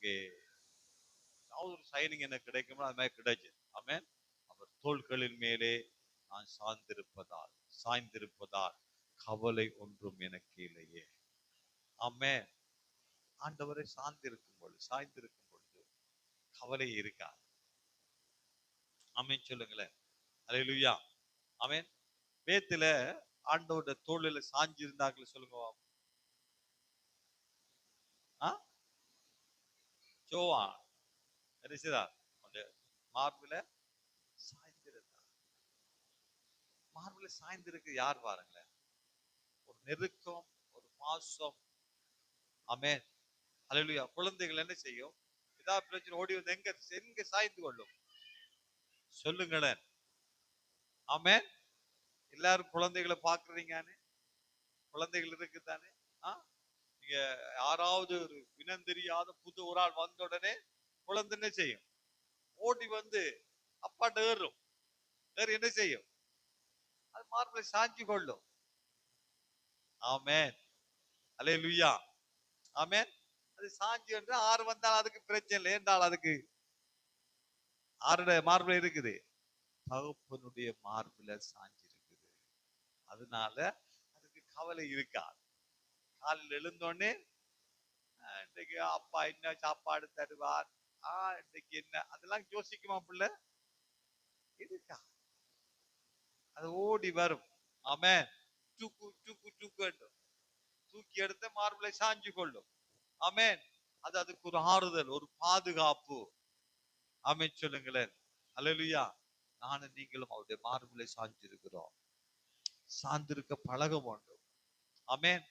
நமக்கு ஒரு சைனிங் எனக்கு கிடைக்குமோ அது மாதிரி கிடைச்சது. ஆமென். அவர் தோள்களின் மேலே நான் சாய்ந்திருப்பதால் கவலை ஒன்றும் எனக்கு இல்லையே. ஆமென். ஆண்டவரை சாய்ந்திருக்கும் பொழுது கவலை இருக்காது. ஆமென் சொல்லுங்களேன். அல்லேலூயா. ஆமென். வேத்துல ஆண்டவருடைய தோளில சாஞ்சி இருந்தார்கள் சொல்லுங்க. ஜோவான் மார்பில சாய்ந்திருந்தார். மார்பில சாய்ந்திருக்கு யார் பாருங்களேன். ஒரு நெருக்கம், ஒரு பாசம். ஆமென். அல்லேலூயா. குழந்தைகள் என்ன செய்யும்? ஏதாவது பிரச்சனை ஓடி வந்து எங்க சாய்ந்து கொள்ளும் சொல்லுங்களேன். ஆமென். எல்லாரும் குழந்தைகளை பாக்குறீங்கன்னு, குழந்தைகள் இருக்குதானே. நீங்க யாராவது ஒரு இனம் தெரியாத புது ஒரு ஆள் வந்த உடனே குழந்தை என்ன செய்யும்? ஓடி வந்து அப்பாட்ட ஏறும். என்ன செய்யும்? அது மார்பிளை சாஞ்சி கொள்ளும். ஆமென். அல்லேலூயா. ஆமென். அது சாஞ்சி வந்து ஆறு வந்தால் அதுக்கு பிரச்சனை இல்லை என்றால் அதுக்கு ஆருடைய மார்பிளை இருக்குது, தகப்பனுடைய மார்பில சாஞ்சி இருக்குது. அதனால அதுக்கு கவலை இருக்காது. காலையில் எழுந்தோடனே இன்னைக்கு அப்பா என்ன சாப்பாடு தருவார், இன்னைக்கு என்ன, அதெல்லாம் யோசிக்குமா பிள்ளை? இருக்கா? அது ஓடி வரும். ஆமென். தூக்கு தூக்கு தூக்கு தூக்கி எடுத்து மார்பிளை சாஞ்சி கொள்ளும். ஆமென். அது அதுக்கு ஒரு ஆறுதல், ஒரு பாதுகாப்பு. ஆமென் சொல்லுங்களேன். அல்லேலூயா. நானும் நீங்களும் அவருடைய மார்பிளை சாஞ்சிருக்கிறோம். சார்ந்திருக்க பழக வேண்டும். ஆமென்.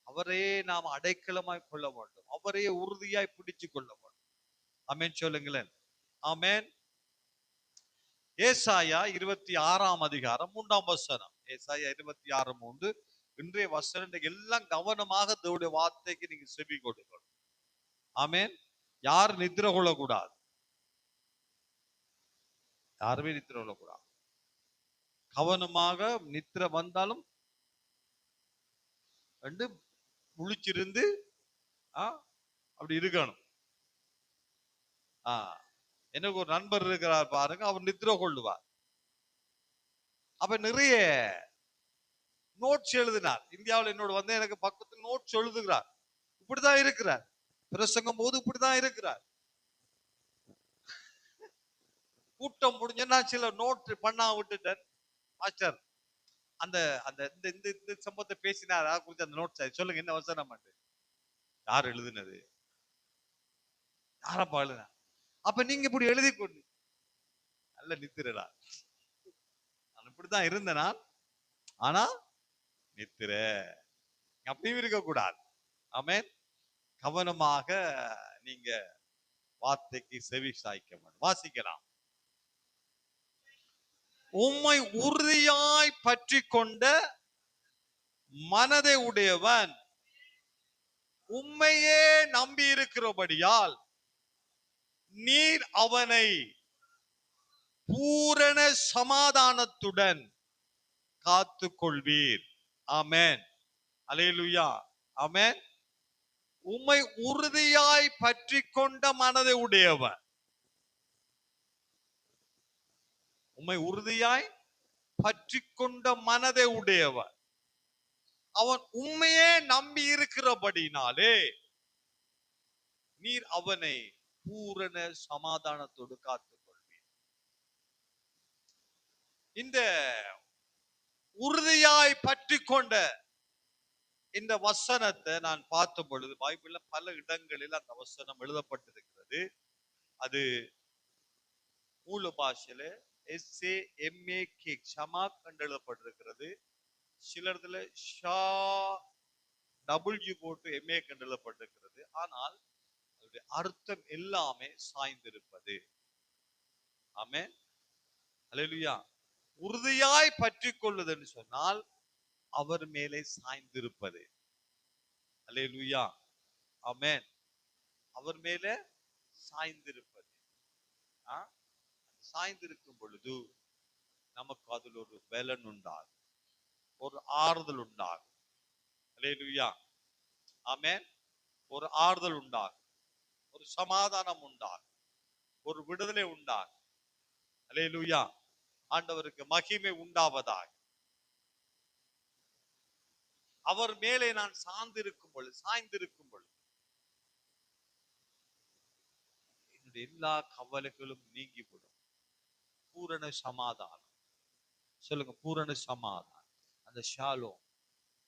அவரையே நாம் அடைக்கலமாய் கொள்ள வேண்டும். அவரையே உறுதியாய் பிடிச்சு கொள்ள வேண்டும். ஆமென் சொல்லுங்களேன். ஆமென். ஏசாயா 26 அதிகாரம் 3 வசனம். ஏசாயா 26:3. இன்றைய வசனம் எல்லாம் கவனமாக தேவனுடைய வார்த்தைக்கு நீங்க செவி கொடுக்கணும். ஆமென். யார் நித்திர கொள்ளக்கூடாது. யாருமே நித்திர கொள்ளக்கூடாது. கவனமாக நித்திர வந்தாலும் ரெண்டு முழிச்சிருந்து அப்படி இருக்கணும். எனக்கு ஒரு நண்பர் இருக்கிறார் பாருங்க, அவர் நித்திர கொள்ளுவார். அப்ப நிறைய நோட்ஸ் எழுதினார். இந்தியாவில் என்னோட வந்து எனக்கு பக்கத்தில் நோட்ஸ் எழுதுகிறார். இப்படிதான் இருக்கிறார். பிரசங்கம் போது இப்படிதான் இருக்கிறார். கூட்டம் முடிஞ்சா சில நோட் பண்ணா விட்டுட்டேன். மாஸ்டர் அந்த அந்த இந்த சம்பவத்தை பேசினாரா கொஞ்சம் அந்த நோட்ஸ் சொல்லுங்க, என்ன வசனம் யார் எழுதுனது, யாரப்பா எழுதுனா? அப்ப நீங்க இப்படி எழுதி கொண்டு நல்ல நித்திரடா. நான் இப்படிதான் இருந்தேனா, ஆனா நித்திர அப்படியும் இருக்க கூடாது. ஆமென். கவனமாக நீங்க வார்த்தைக்கு செவி சாய்க்க வேண்டும். வாசிக்கலாம். உம்மை உறுதியாய் பற்றி கொண்ட மனதை உடையவன் உம்மையே நம்பி இருக்கிறபடியால் நீர் அவனை பூரண சமாதானத்துடன் காத்து கொள்வீர். ஆமென். அல்லேலூயா. ஆமென். உம்மை உறுதியாய் பற்றி கொண்ட மனதை உடையவன், உம்மை உறுதியாய் பற்றி கொண்ட மனதை உடையவன், அவன் உண்மையே நம்பி இருக்கிறபடினாலே நீர் அவனை பூரண சமாதானத்தோடு காத்துக் கொள்வீர். இந்த உறுதியாய் பற்றி கொண்ட இந்த வசனத்தை நான் பார்த்த பொழுது பைபிள்ல பல இடங்களில் அந்த வசனம் எழுதப்பட்டிருக்கிறது. அது மூல பாஷையில SAMAK ஷமாக் என்று எழுதப்பட்டிருக்கிறது. சிலர்ல ஷா W போட்டு MA என்று எழுதப்பட்டிருக்கிறது. ஆனால் அதனுடைய அர்த்தம் எல்லாமே சாய்ந்திருப்பது. ஆமென். அல்லேலூயா. உறுதியாய் பற்றி கொள்ளுதல் சொன்னால் அவர் மேலே சாய்ந்திருப்பது. அல்லேலூயா. ஆமென். அவர் மேலே சாய்ந்திருப்பது. சாய்ந்திருக்கும் பொழுது நமக்கு அதில் ஒரு பலன் உண்டாகும், ஒரு ஆறுதல் உண்டாகும். அல்லேலூயா. ஆமென். ஒரு ஆறுதல் உண்டாகும். ஒரு சமாதானம் உண்டாகும், ஒரு விடுதலை உண்டாகும். அல்லேலூயா. ஆண்டவருக்கு மகிமை உண்டாவதாக. அவர் மேலே நான் சாய்ந்திருக்கும் பொழுது என்னுடைய எல்லா கவலைகளும் நீங்கிவிடும். பூரண சமாதானம். சொல்லுங்க, பூரண சமாதானம். அந்த ஷாலோம்,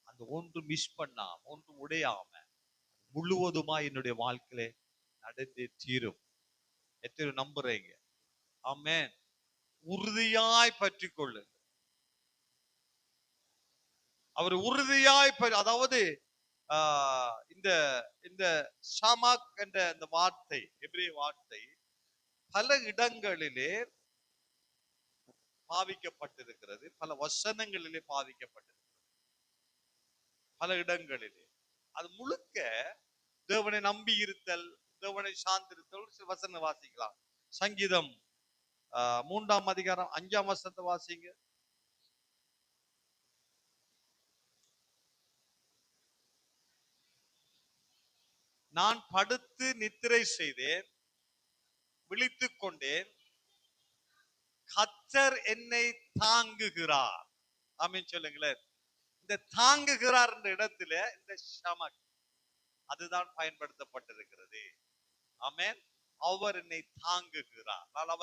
அந்த ஒன்று மிஸ் பண்ணாம, ஒன்று உடையாம முழுவதுமா என்னுடைய வாழ்க்கையில நடந்தே தீரும். எத்தனை நம்புறீங்க? ஆமென். உறுதியாய் பற்றி கொள்ளுங்க. அவர் உறுதியாய் அதாவது இந்த இந்த ஷமாக் என்ற அந்த வார்த்தை, எபிரேய வார்த்தை பல இடங்களிலே பாவிக்கப்பட்டிருக்கிறது, பல வசனங்களிலே பாவிக்கப்பட்டிருக்கிறது, பல இடங்களிலே. அது முழுக்க தேவனை நம்பி இருத்தல், தேவனை சார்ந்திருத்தல். சில வசனம் வாசிக்கலாம். சங்கீதம் 3ஆம் அதிகாரம் 5ஆம் வசனத்தை வாசிங்க. நான் படுத்து நித்திரை செய்தேன், விழித்துக் கொண்டேன், கர்த்தர் என்னை தாங்குகிறார். ஆமென் சொல்லுங்களேன். இந்த தாங்குகிறார் என்ற இடத்துல இந்த ஷமக் அதுதான் பயன்படுத்தப்பட்டிருக்கிறது. ஆமென். அவர் என்னை தாங்குகிறார். நான்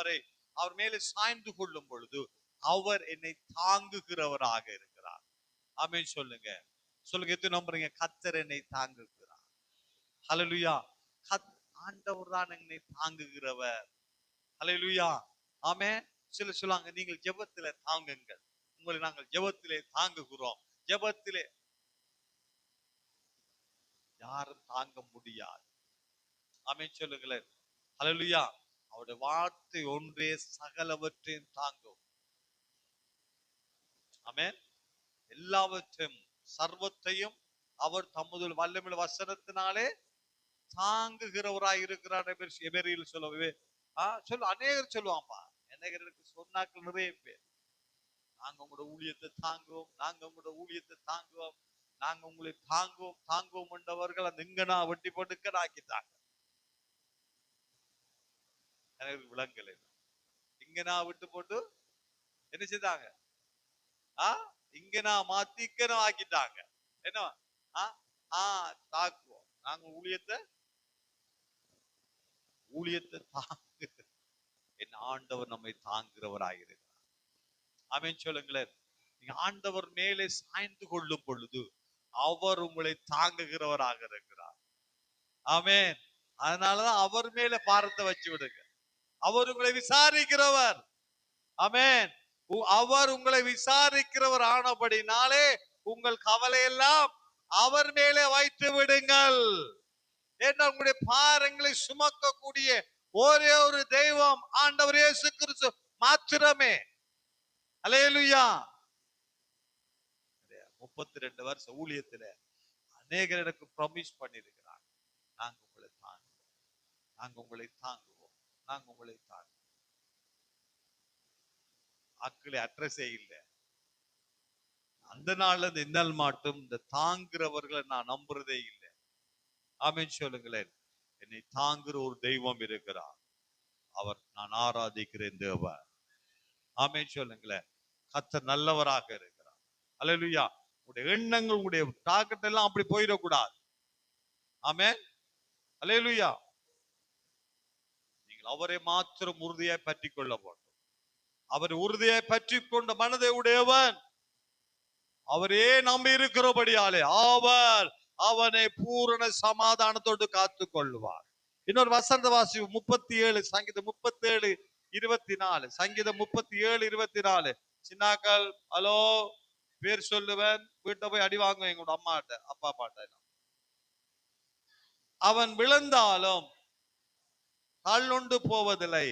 அவர் மேலே சாய்ந்து கொள்ளும் பொழுது அவர் என்னை தாங்குகிறவராக இருக்கிறார். ஆமென் சொல்லுங்க. சொல்லுங்க, எத்தனை நம்புறீங்க? கர்த்தர் என்னை தாங்குகிறார். ஹல்லேலூயா. ஆண்டவர் தான் என்னை தாங்குகிறவர். ஹல்லேலூயா. ஆமென். சில சொல்லுவாங்க, நீங்கள் ஜெபத்திலே தாங்குங்கள், உங்களை நாங்கள் ஜெபத்திலே தாங்குகிறோம். ஜெபத்திலே யாரும் தாங்க முடியாது. ஆமென் சொல்லுங்களேன். ஹல்லேலூயா. அவருடைய வார்த்தை ஒன்றே சகலவற்றையும் தாங்கும். ஆமென். எல்லாவற்றையும், சர்வத்தையும் அவர் தமது வல்லமையுள்ள வசனத்தினாலே தாங்குகிறவராய் இருக்கிறார். எபிரேயரில் சொல்லவே சொல்லு, அநேகர் சொல்லுவாப்பா. அநேகருக்கு சொன்னாக்கள் நிறைய பேர், நாங்க உங்களோட ஊழியத்தை தாங்குவோம், நாங்க உங்களோட ஊழியத்தை தாங்குவோம், நாங்க உங்களை தாங்குவோம் என்றவர்கள் அந்த இங்கனா வெட்டி போட்டு ஆக்கிட்டாங்க. எனக்கு விளங்கலை. இங்கனா விட்டு போட்டு என்ன செய்தாங்க? இங்கனா மாத்தி இங்கனா ஆக்கிட்டாங்க. என்ன தாக்குவோம், நாங்க ஊழியத்தை தாங்கு. என் ஆண்டவர் நம்மை தாங்குகிறவராயிருக்கிறார். ஆமென் சொல்லுங்களேன். நீங்க ஆண்டவர் மேலே சாய்ந்து கொள்ளும் பொழுது அவர் உங்களை தாங்குகிறவராக இருக்கிறார். ஆமென். அதனாலதான் அவர் மேல பாரத்தை வச்சு விடுங்க. அவர் உங்களை விசாரிக்கிறவர். ஆமென். அவர் உங்களை விசாரிக்கிறவர் ஆனபடினாலே உங்கள் கவலையெல்லாம் அவர் மேலே வைத்து விடுங்கள். ஏன்னா உங்களுடைய பாரங்களை சுமக்கக்கூடிய ஒரே ஒரு தெய்வம் ஆண்டவர் இயேசு கிறிஸ்து மாத்திரமே. அல்லேலூயா. 32 வருஷம் ஊழியத்துல அநேகர் எனக்கு ப்ராமிஸ் பண்ணியிருக்கிறாங்க, நாங்க உங்களை தாங்குவோம், நாங்க உங்களை தாங்குவோம், நாங்க உங்களை தாங்குவோம். ஆட்களை அட்ரஸே இல்லை. அந்த நாள்ல இருந்து இந்த நாள் மாட்டும் இந்த தாங்குறவர்களை நான் நம்புறதே இல்லை. ஆமென் சொல்லுங்களேன். என்னை தாங்குற ஒரு தெய்வம் இருக்கிறார், அவர் நான் ஆராதிக்கிறேன் தேவன். ஆமென் சொல்லுங்களேன். கர்த்தர் நல்லவராக இருக்கிறார். அல்லேலூயா. உங்களுடைய எண்ணங்கள், உங்களுடைய டார்கெட் எல்லாம் அப்படி போயிடக்கூடாது. ஆமென். அல்லேலூயா. நீங்கள் அவரை மாத்திரம் உறுதியாய் பற்றி கொள்ள வேண்டும். அவர் உறுதியாய் பற்றி கொண்ட மனதை உடையவன், அவரே நம்பி இருக்கிறபடியாலே அவர் அவனை பூரண சமாதானத்தோடு காத்து கொள்வார். இன்னொரு வசந்த வாசி 37, சங்கீதம் 37:24. சங்கீதம் 37:24. சின்னாக்கள் ஹலோ பேர் சொல்லுவேன், வீட்டை போய் அடி வாங்குவேன் எங்களோட அம்மாட்ட அப்பா பாட்ட. அவன் விழுந்தாலும் தள்ளுண்டு போவதில்லை,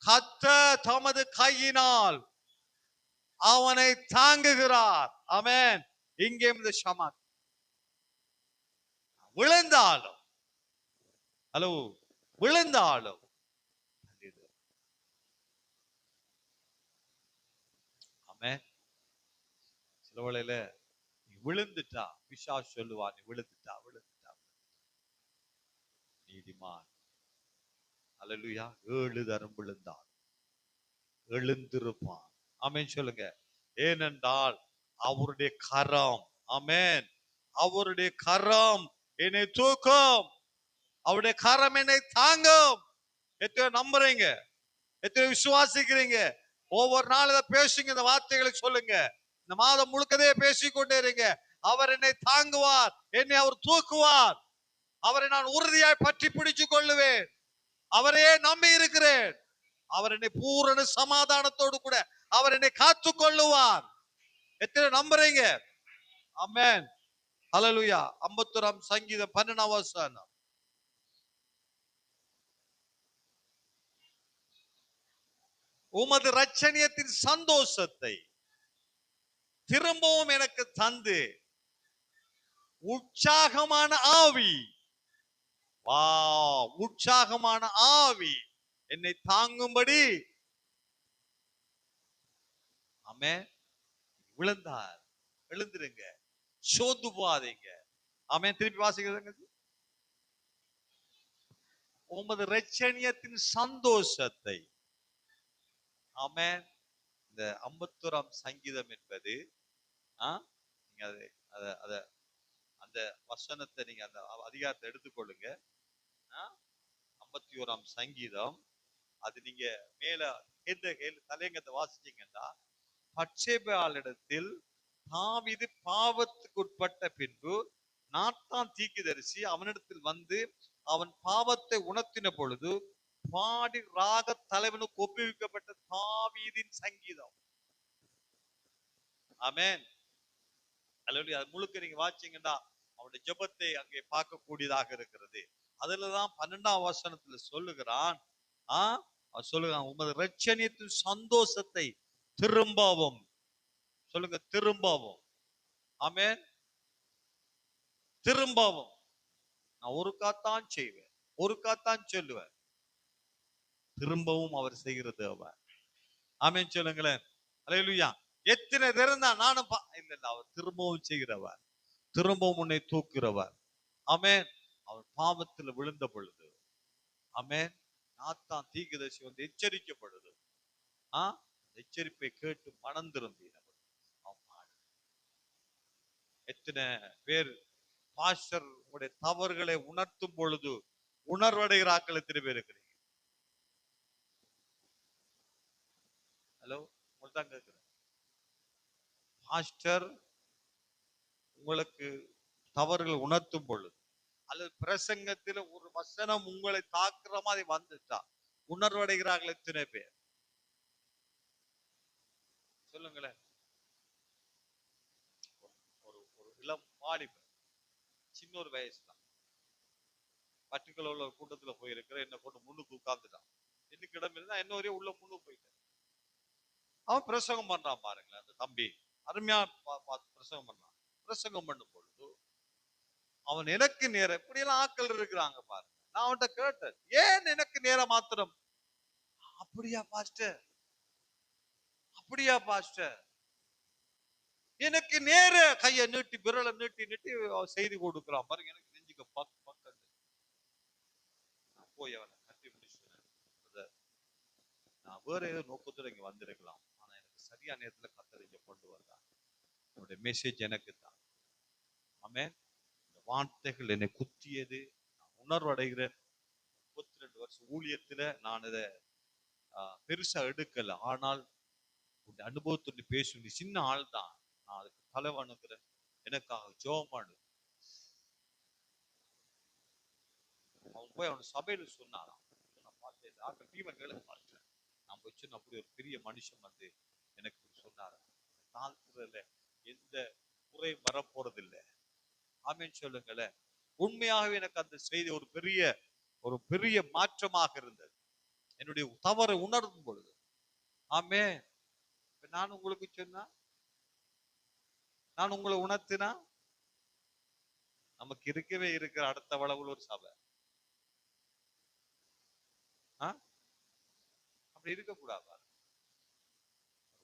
கர்த்தர் தமது கையினால் அவனை தாங்குகிறார். ஆமென். இங்கே இந்த ஷமாக் விழுந்தாலும், ஹலோ விழுந்தாலும், ஆமென். சில வேளையில நீ விழுந்துட்டா பிசாசு சொல்லுவா, நீ விழுந்துட்டா. நீதிமான் அல்லேலூயா 7 தரம் விழுந்தான், எழுந்திருப்பான். ஆமென் சொல்லுங்க. ஏனென்றால் அவருடைய கரம், ஆமென், அவருடைய கரம் என்னை தூக்கும், அவருடைய கரம் என்னை தாங்கும். எத்தனை நம்புறீங்க? எத்தனை விசுவாசிக்கிறீங்க? ஒவ்வொரு நாள் இதை பேசுங்க, இந்த வார்த்தைகளை சொல்லுங்க. இந்த மாதம் முழுக்கதே பேசிக்கொண்டே இருங்க. அவர் என்னை தாங்குவார், என்னை அவர் தூக்குவார், அவரை நான் உறுதியாய் பற்றி பிடிச்சுக் கொள்ளுவேன், அவரையே நம்பி இருக்கிறேன், அவர் என்னை பூரண சமாதானத்தோடு கூட அவர் என்னை காத்து கொள்ளுவார். எத்தனை நம்புறீங்க? ஆமென், ஹல்லேலூயா. 51 சங்கீதம் 12 வசனம். உமது இரட்சணியத்தின் சந்தோஷத்தை திரும்பவும் எனக்கு தந்து உற்சாகமான ஆவி, வா, உற்சாகமான ஆவி என்னை தாங்கும்படி. ஆமென். விழுந்தார், எழுந்திருங்க, சோர்ந்து போகாதீங்க. ஆமென். திருப்பி வாசிக்கிறதுங்க. உமது இரட்சணியத்தின் சந்தோஷத்தை. ஆமென். இந்த 51 சங்கீதம் என்பது நீங்க அந்த வசனத்தை நீங்க அந்த அதிகாரத்தை எடுத்துக்கொள்ளுங்க. 51 சங்கீதம், அது நீங்க மேல தலையங்கத்தை வாசிச்சீங்கன்னா, பட்சேபாளிடத்தில் தாவீது பாவத்துக்கு உட்பட்ட பின்பு நாத்தான் தீர்க்கதரிசி அவனிடத்தில் வந்து அவன் பாவத்தை உணர்த்தின பொழுது பாடி ராக தலைவனுக்கு ஒப்புவிக்கப்பட்ட தாவீதின் சங்கீதம். ஆமென், அல்லேலூயா. அது முழுக்க நீங்க வாசிச்சீங்கன்னா அவனுடைய ஜெபத்தை அங்கே பார்க்கக்கூடியதாக இருக்கிறது. அதுலதான் 12ஆம் வசனத்துல சொல்லுகிறான், சொல்லுகிறான், உமது இரட்சணியத்தின் சந்தோஷத்தை திரும்பவும், சொல்லுங்க, திரும்பவும். ஆமென், திரும்பவும். நான் ஒருக்காத்தான் செய்வேன், ஒருக்காத்தான் சொல்லுவேன், திரும்பவும் அவர் செய்கிறது அவர். ஆமென் சொல்லுங்களேன். அல்லேலூயா. எத்தனை திறந்தா நானும் இல்ல, அவர் திரும்பவும் செய்கிறவர், திரும்பவும் உன்னை தூக்குகிறவர். ஆமென். அவர் பாவத்தில் விழுந்த பொழுது, ஆமென், நாத்தான் தீர்க்கதரிசி வந்து எச்சரிக்கப்படுது. எச்சரிப்பை கேட்டு மனம் திரும்பினவர். எத்தனை பேர் பாஸ்டர் உங்களுடைய தவறுகளை உணர்த்தும் பொழுது உணர்வடைகிறார்கள்? எத்தனை பேர் இருக்கிறீங்க? ஹலோ, உங்கள்தான் கேட்கிறேன். பாஸ்டர் உங்களுக்கு தவறுகள் உணர்த்தும் பொழுது அல்லது பிரசங்கத்தில் ஒரு வசனம் உங்களை தாக்குற மாதிரி வந்துட்டா உணர்வடைகிறார்கள் எத்தனை பேர்? சொல்லுங்களேன். ஒரு இளம் வாலிபர், சின்ன ஒரு வயசு தான், பர்டிகுலர் ஒரு கூட்டத்துல போயிருக்கிற, என்ன கொண்டு முன்னுக்கு உட்கார்ந்துட்டான். இன்னும் இடம் இருந்தா என்ன ஒரே உள்ள முன்னுக்கு போயிட்டேன். அவன் பிரசங்கம் பண்றான் பாருங்களேன், அந்த தம்பி அருமையா பிரசங்கம் பண்றான். பிரசங்கம் பண்ணும் பொழுது அவன் எனக்கு நேரம், இப்படி எல்லாம் ஆட்கள் இருக்கிறாங்க பாருங்க. நான் அவன்கிட்ட கேட்டேன், ஏன் எனக்கு நேரம் மாத்திரம்? அப்படியா பாஸ்டர், அப்படியா பாஸ்டர், எனக்கு நேர கையை நீட்டி விரலை நீட்டி நீட்டி செய்தி கொடுக்கிறான் பாருங்க. எனக்கு நெஞ்சுக்கு பக்கம். நான் போய் அவனை கட்டி முடிச்சுட்டேன். நான் வேற ஏதோ நோக்கத்தோட இங்க வந்திருக்கலாம், ஆனா எனக்கு சரியான நேரத்துல கத்தர் இங்க கொண்டு வந்தான். என்னுடைய மெசேஜ் எனக்கு தான். ஆமென். இந்த வார்த்தைகள் என்னை குத்தியது, நான் உணர்வடைகிறேன். 32 வருஷம் ஊழியத்துல நான் இதை பெருசா எடுக்கல, ஆனால் உன் அனுபவத்தோடு பேசும், நீ சின்ன ஆள் தான், நான் அதுக்கு தலை வணங்குறேன், எனக்காக ஜெபம் பண்ணு. அவன் போய் அவன் சபையில சொன்னாராம். நான் பார்த்தேன், டாக்டர் டீமன் கேளு பார்த்தேன். நான் போய் அப்படி ஒரு பெரிய மனுஷன் வந்து எனக்கு சொன்னாராம், தாழ்த்துறதுல எந்த குறை வரப்போறது இல்லை. ஆமென் சொல்லுங்களேன். உண்மையாகவே எனக்கு அந்த செய்தி ஒரு பெரிய மாற்றமாக இருந்தது, என்னுடைய தவறை உணரும் பொழுது. ஆமென். நான் உங்களுக்கு சொன்னா, நான் உங்களை உணர்த்தினா, நமக்கு இருக்கவே இருக்கிற அடுத்த வளவுல ஒரு சபை அப்படி இருக்கக்கூடாது.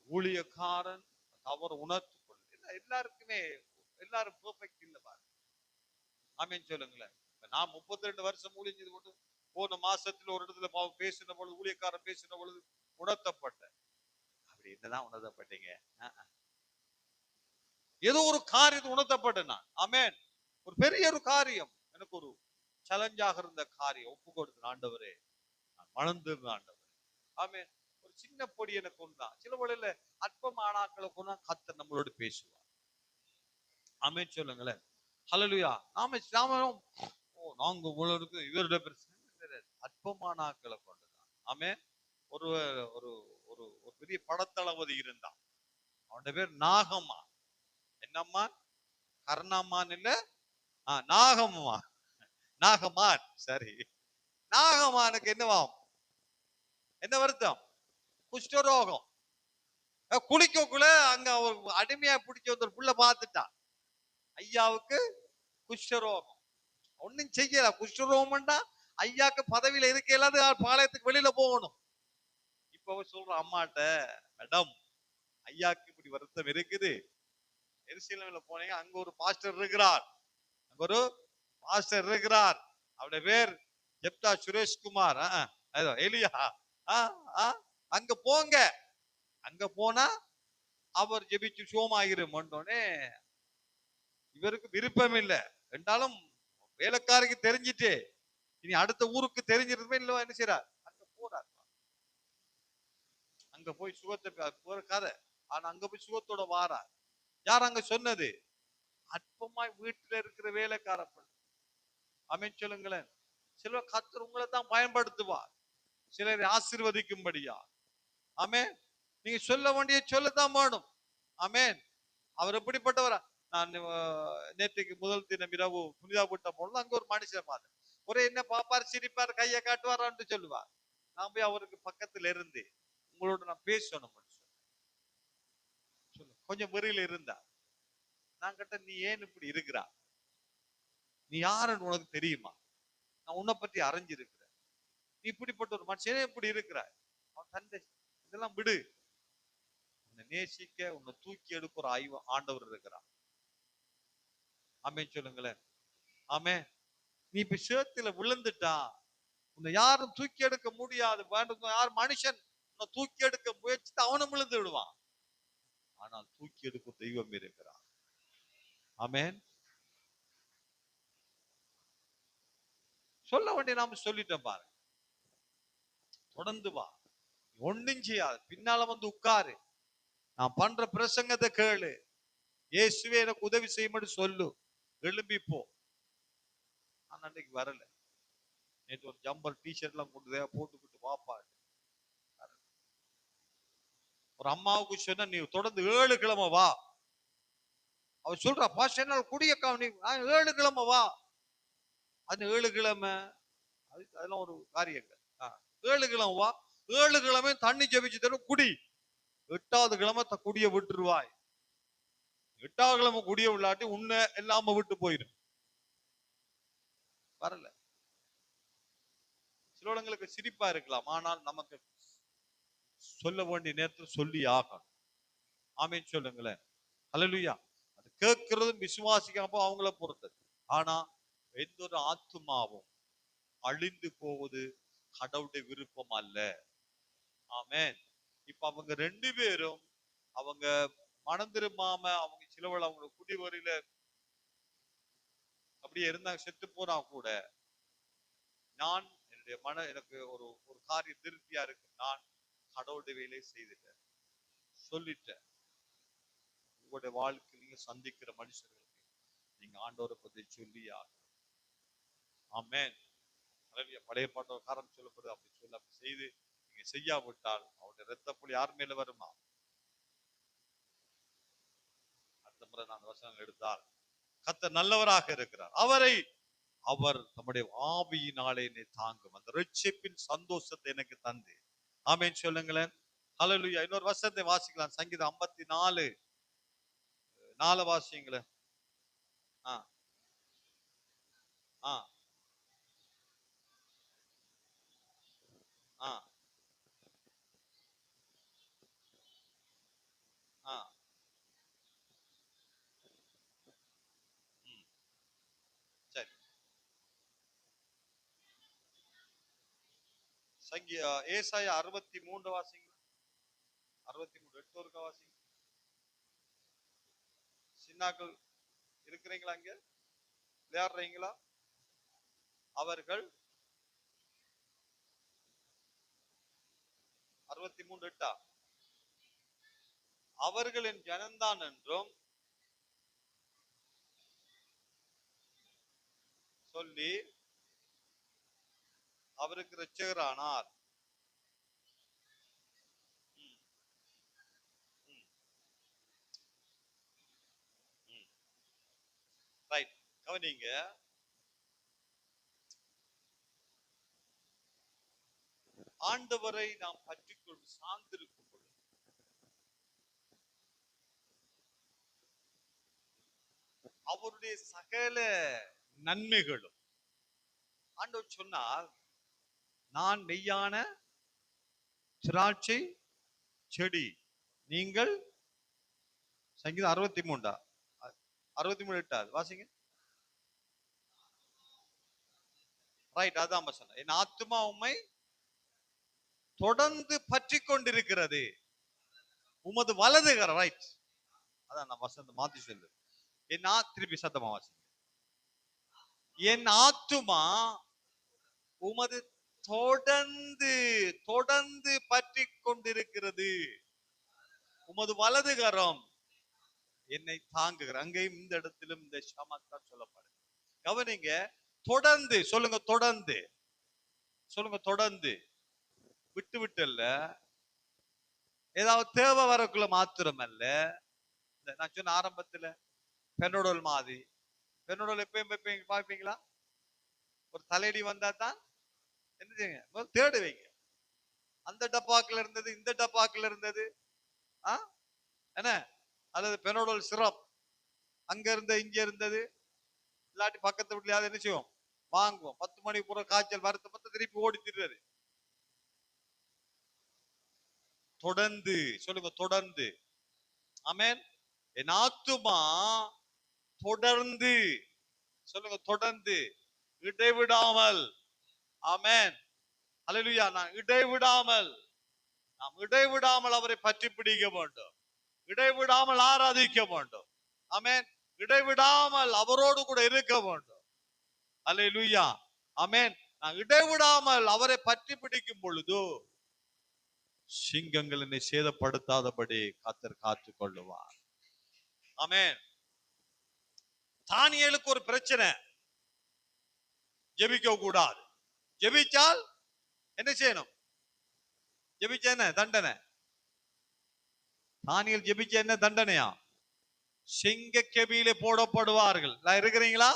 ஊழியக்காரன் தவறு உணர்த்து கொள்ளும். எல்லாருக்குமே எல்லாரும் பெர்ஃபெக்ட் இல்ல பாருங்க. ஆமென் சொல்லுங்களேன். நான் 32 வருஷம் ஊழியம் செய்து கொண்டு போன மாசத்துல ஒரு இடத்துல பேசின பொழுது, ஊழியக்காரன் பேசின பொழுது உணர்த்தப்பட்டேன். அப்படி என்னதான் உணர்த்தப்பட்டீங்க? ஏதோ ஒரு காரியத்தை உணர்த்தப்பட்டேன் நான். ஆமென். ஒரு பெரிய ஒரு காரியம், எனக்கு ஒரு சேலஞ்சாக இருந்த காரியம் ஒப்பு கொடுத்த ஆண்டவரே, நான் மணந்து ஆண்டவர். ஆமென். ஒரு சின்ன பொடி எனக்கு ஒன்றுதான். சில வேளையில அற்பமான ஆட்களை கொண்டா கர்த்தர் நம்மளோடு பேசுவார். ஆமென் சொல்லுங்களேன். ஹல்லேலூயா. நாமும் நாங்க உங்களுக்கு இவருடைய பிரச்சனை கிடையாது. அற்பமான ஆட்களை கொண்டுதான். ஆமென். ஒரு ஒரு ஒரு ஒரு பெரிய படத்தளபதி இருந்தான். அவனுடைய பேர் நாகம்மா. என்னம்மா? கர்ணம்மான் இல்ல, நாகம்மா. நாகமான். சரி. நாகமானுக்கு என்னவாம்? என்ன வருத்தம்? குஷ்டரோகம். குளிக்கக்குள்ள அங்க ஒரு அடிமையா பிடிச்ச ஒரு புள்ள பார்த்துட்டான். ஐயாவுக்கு குஷ்டரோகம். ஒன்னும் செய்யல. குஷ்டரோகம்னா ஐயாக்கு பதவியில இருக்க இல்லாத பாளையத்துக்கு வெளியில போகணும். இப்ப சொல்ற அம்மாட்ட, மேடம் ஐயாக்கு இப்படி வருத்தம் இருக்குது. எருசலேம்ல போனீங்க, அங்க ஒரு பாஸ்டர் இருக்கிறார். அங்க ஒரு பாஸ்டர் இருக்கிறார். அவருடைய பேர் ஜெப்தா சுரேஷ்குமார். எலியா. அங்க போங்க. அங்க போனா அவர் ஜெபிச்சு சுகமாகிரும். இவருக்கு விருப்பம் இல்லை என்றாலும் வேலைக்காரிக்கு தெரிஞ்சிட்டு இனி அடுத்த ஊருக்கு தெரிஞ்சிருமே இல்ல, என்ன செய்யறார்? அங்க போறார். அங்க போய் சுகத்தை போற கதை. ஆனா அங்க போய் சுகத்தோட வாரார். யார் அங்க சொன்னது? அற்பமாய் வீட்டுல இருக்கிற வேலைக்காரப்பள். ஆமென் சொல்லுங்களேன். சிலர் கர்த்தர் உங்களை தான் பயன்படுத்துவார், சிலரை ஆசீர்வதிக்கும்படியா. ஆமென். நீங்க சொல்ல வேண்டிய சொல்லத்தான் வேணும். ஆமென். அவர் எப்படிப்பட்டவரா? நான் நேற்றுக்கு முதல் தினம் இரவு புனிதா கூட்ட போனது, அங்க ஒரு மனுஷன் பார்த்தேன். ஒரே என்ன பாப்பார், சிரிப்பார், கையை காட்டுவாரான்னு சொல்லுவார். நான் போய் அவருக்கு பக்கத்துல இருந்து, உங்களோட நான் பேசணும் சொல்லு, கொஞ்சம் வெறியில இருந்தா. நான் கேட்ட, நீ ஏன் இப்படி இருக்கிறா? நீ யாருன்னு உனக்கு தெரியுமா? நான் உன்னை பத்தி அறிஞ்சிருக்கிறேன். நீ இப்படிப்பட்ட ஒரு மனுஷனே இப்படி இருக்கிறாய். அவன் தந்தை, இதெல்லாம் விடு. உன்னை நேசிக்க, உன்னை தூக்கி எடுக்க ஒரு ஆண்டவர் இருக்கிறான். ஆமென் சொல்லுங்களேன். ஆமே. நீ இப்ப சேத்துல விழுந்துட்டா, உன்னை யாரும் தூக்கி எடுக்க முடியாது. யார் மனுஷன் உன்னை தூக்கி எடுக்க முயற்சி அவனும் விழுந்து விடுவான். ஆனால் தூக்கி எடுக்கும் தெய்வம் இருக்கிறான். ஆமென். சொல்ல வேண்டிய நாம சொல்லிட்டோம் பாரு. தொடர்ந்து வா. ஒன்னும் செய்யாது. பின்னால வந்து உட்காரு. நான் பண்ற பிரசங்கத்தை கேளு. இயேசுவே எனக்கு உதவி செய்யும்படி சொல்லு. எழும்பி போ. நான் அன்னைக்கு வரல. நேற்று ஒரு ஜம்பர் டிஷர்ட் எல்லாம் கொண்டு போட்டுக்கிட்டு வாப்பா. ஒரு அம்மாவுக்கு சொன்ன, நீ தொடர்ந்து 7 கிழமை வா. அவர் சொல்றா, பாஸ்டர் என்னால குடியக்கா, நீ 7 கிழமை வா. அது 7 கிழமை, அதெல்லாம் ஒரு காரியங்கள். 7 கிழமை வா. 7 கிழமை தண்ணி ஜெபிச்சு தரும், குடி. 8வது கிழமை குடிய விட்டுருவாய். 8வது கிழமை குடிய விளாட்டி உன்னை எல்லாம விட்டு போயிடும். வரல. சிலோடங்களுக்கு சிரிப்பா இருக்கலாம், ஆனால் நமக்கு சொல்ல வேண்டிய நேரத்தில் சொல்லி ஆகணும். ஆமீன் சொல்லுங்களேன். ஹல்லேலூயா. அது கேட்கிறதும் விசுவாசிக்காம அவங்கள பொறுத்தது. ஆனா எந்த ஒரு ஆத்துமாவும் அழிந்து போவது கடவுளுடைய விருப்பம் அல்ல. ஆமென். இப்ப அவங்க 2 பேரும் அவங்க மனம் திரும்பாம, அவங்க சிலவள அவங்க குடிவரியில அப்படியே இருந்தாங்க, செத்து போனா கூட, நான் என்னுடைய எனக்கு ஒரு ஒரு காரியம் திருப்தியா இருக்கு. நான் கடவுளுடைய வேலையை செய்துட்டேன், சொல்லிட்டேன். உங்களுடைய வாழ்க்கையில் நீங்க சந்திக்கிற மனுஷர்களுக்கு நீங்க ஆண்டவரை பத்தி சொல்லியா. ஆமென். பழைய பாட்ட காரணம் சொல்லப்படுது, அப்படி சொல்லி அப்படி செய்து நீங்க செய்யாவிட்டால் அவருடைய ரத்தப்பொழி யார் மேல வருமா? அடுத்த முறை நான் வசனம் எடுத்தால், கர்த்தர் நல்லவராக இருக்கிறார், அவர் நம்முடைய ஆவியினாலே என்னை தாங்கும், அந்த ரட்சிப்பின் சந்தோஷத்தை எனக்கு தந்து. ஆமென் சொல்லுங்களேன். ஹல்லேலூயா. இன்னொரு வசனத்தை வாசிக்கலாம். சங்கீதம் 54:4 வாசிங்களேன். ஆ ஆ ஆ ஆ சரி. ஏசாயா 63 வாசிங்க. 63 8 ஒருக்கா வாசிங்க. சின்னாக்கள் இருக்கிறீங்களா? அங்க விளையாடுறீங்களா? அவர்கள் 63:8 அவர்கள் என் ஜனந்தான் என்றும் சொல்லி அவருக்கு இரட்சகரானார். ரைட், கவனிங்க. ஆண்டவரை நாம் பற்றிக்கொண்டு சார்ந்திருக்கும் பொழுது அவருடைய சகல நன்மைகளும் ஆண்டவர் சொன்னார், நான் மெய்யான திராட்சை செடி, நீங்கள் சங்கீதம் 63 63:8 வாசிங்க. ரைட், அதான் சொன்ன, என் ஆத்துமா உம்மை தொடர்ந்து பற்றி கொண்டிருக்கிறது, உமது வலதுகரம். ரைட், அதான் நான் வசந்த மாத்தி சொல்லு. திருப்பி சத்தமா வாசிங்க. என் ஆத்துமா உமது தொடர்ந்து தொடர்ந்து பற்றி கொண்டிருக்கிறது, உமது வலதுகரம் என்னை தாங்குகிற. அங்கேயும் இந்த இடத்திலும் இந்த ஷமாத்தான் சொல்லப்படுது. கவனிங்க, தொடர்ந்து சொல்லுங்க, தொடர்ந்து சொல்லுங்க, தொடர்ந்து. விட்டு விட்டு அல்ல, ஏதாவது தேவை வரக்குள்ள மாத்திரம் அல்ல. நான் சொன்ன ஆரம்பத்துல பெனோடோல் மாதிரி, பெனோடோல் எப்பயும் பார்ப்பீங்களா? ஒரு தலையடி வந்தா தான் என்ன செய்யுங்க, தேடு வைங்க. அந்த டப்பாக்குல இருந்தது, இந்த டப்பாக்குல இருந்தது, என்ன, அல்லது பெனோடோல் சிரப் அங்க இருந்த இங்க இருந்தது, இல்லாட்டி பக்கத்து வீட்டுல என்ன செய்வோம், வாங்குவோம். 10 மணிக்கு பூரா காய்ச்சல் வரத்து பத்த திருப்பி ஓடி திரிறாரு. தொடர்ந்து சொல்லுங்க, தொடர்ந்து. ஆமென். என் ஆத்துமா தொடர்ந்து சொல்லுங்க, தொடர்ந்து, இடைவிடாமல். ஆமென், அல்லேலூயா. நான் இடைவிடாமல், நாம் இடைவிடாமல் அவரை பற்றி பிடிக்க வேண்டும், இடைவிடாமல் ஆராதிக்க வேண்டும். ஆமென், இடைவிடாமல் அவரோடு கூட இருக்க வேண்டும். அல்லேலூயா. ஆமென். நான் இடைவிடாமல் அவரை பற்றி பிடிக்கும் பொழுது சிங்கங்கள் என்னை சேதப்படுத்தாதபடி கர்த்தர் காத்துக் கொள்ளுவார். ஆமென். தானியேலுக்கு ஒரு பிரச்சனை, ஜெபிக்க கூடாது. ஜெபிச்சால் என்ன செய்யணும்? ஜெபிச்ச என்ன தண்டனை? தானியேல் ஜெபிச்ச என்ன தண்டனையா? சிங்க கெபியிலே போடப்படுவார்கள். இருக்கிறீங்களா?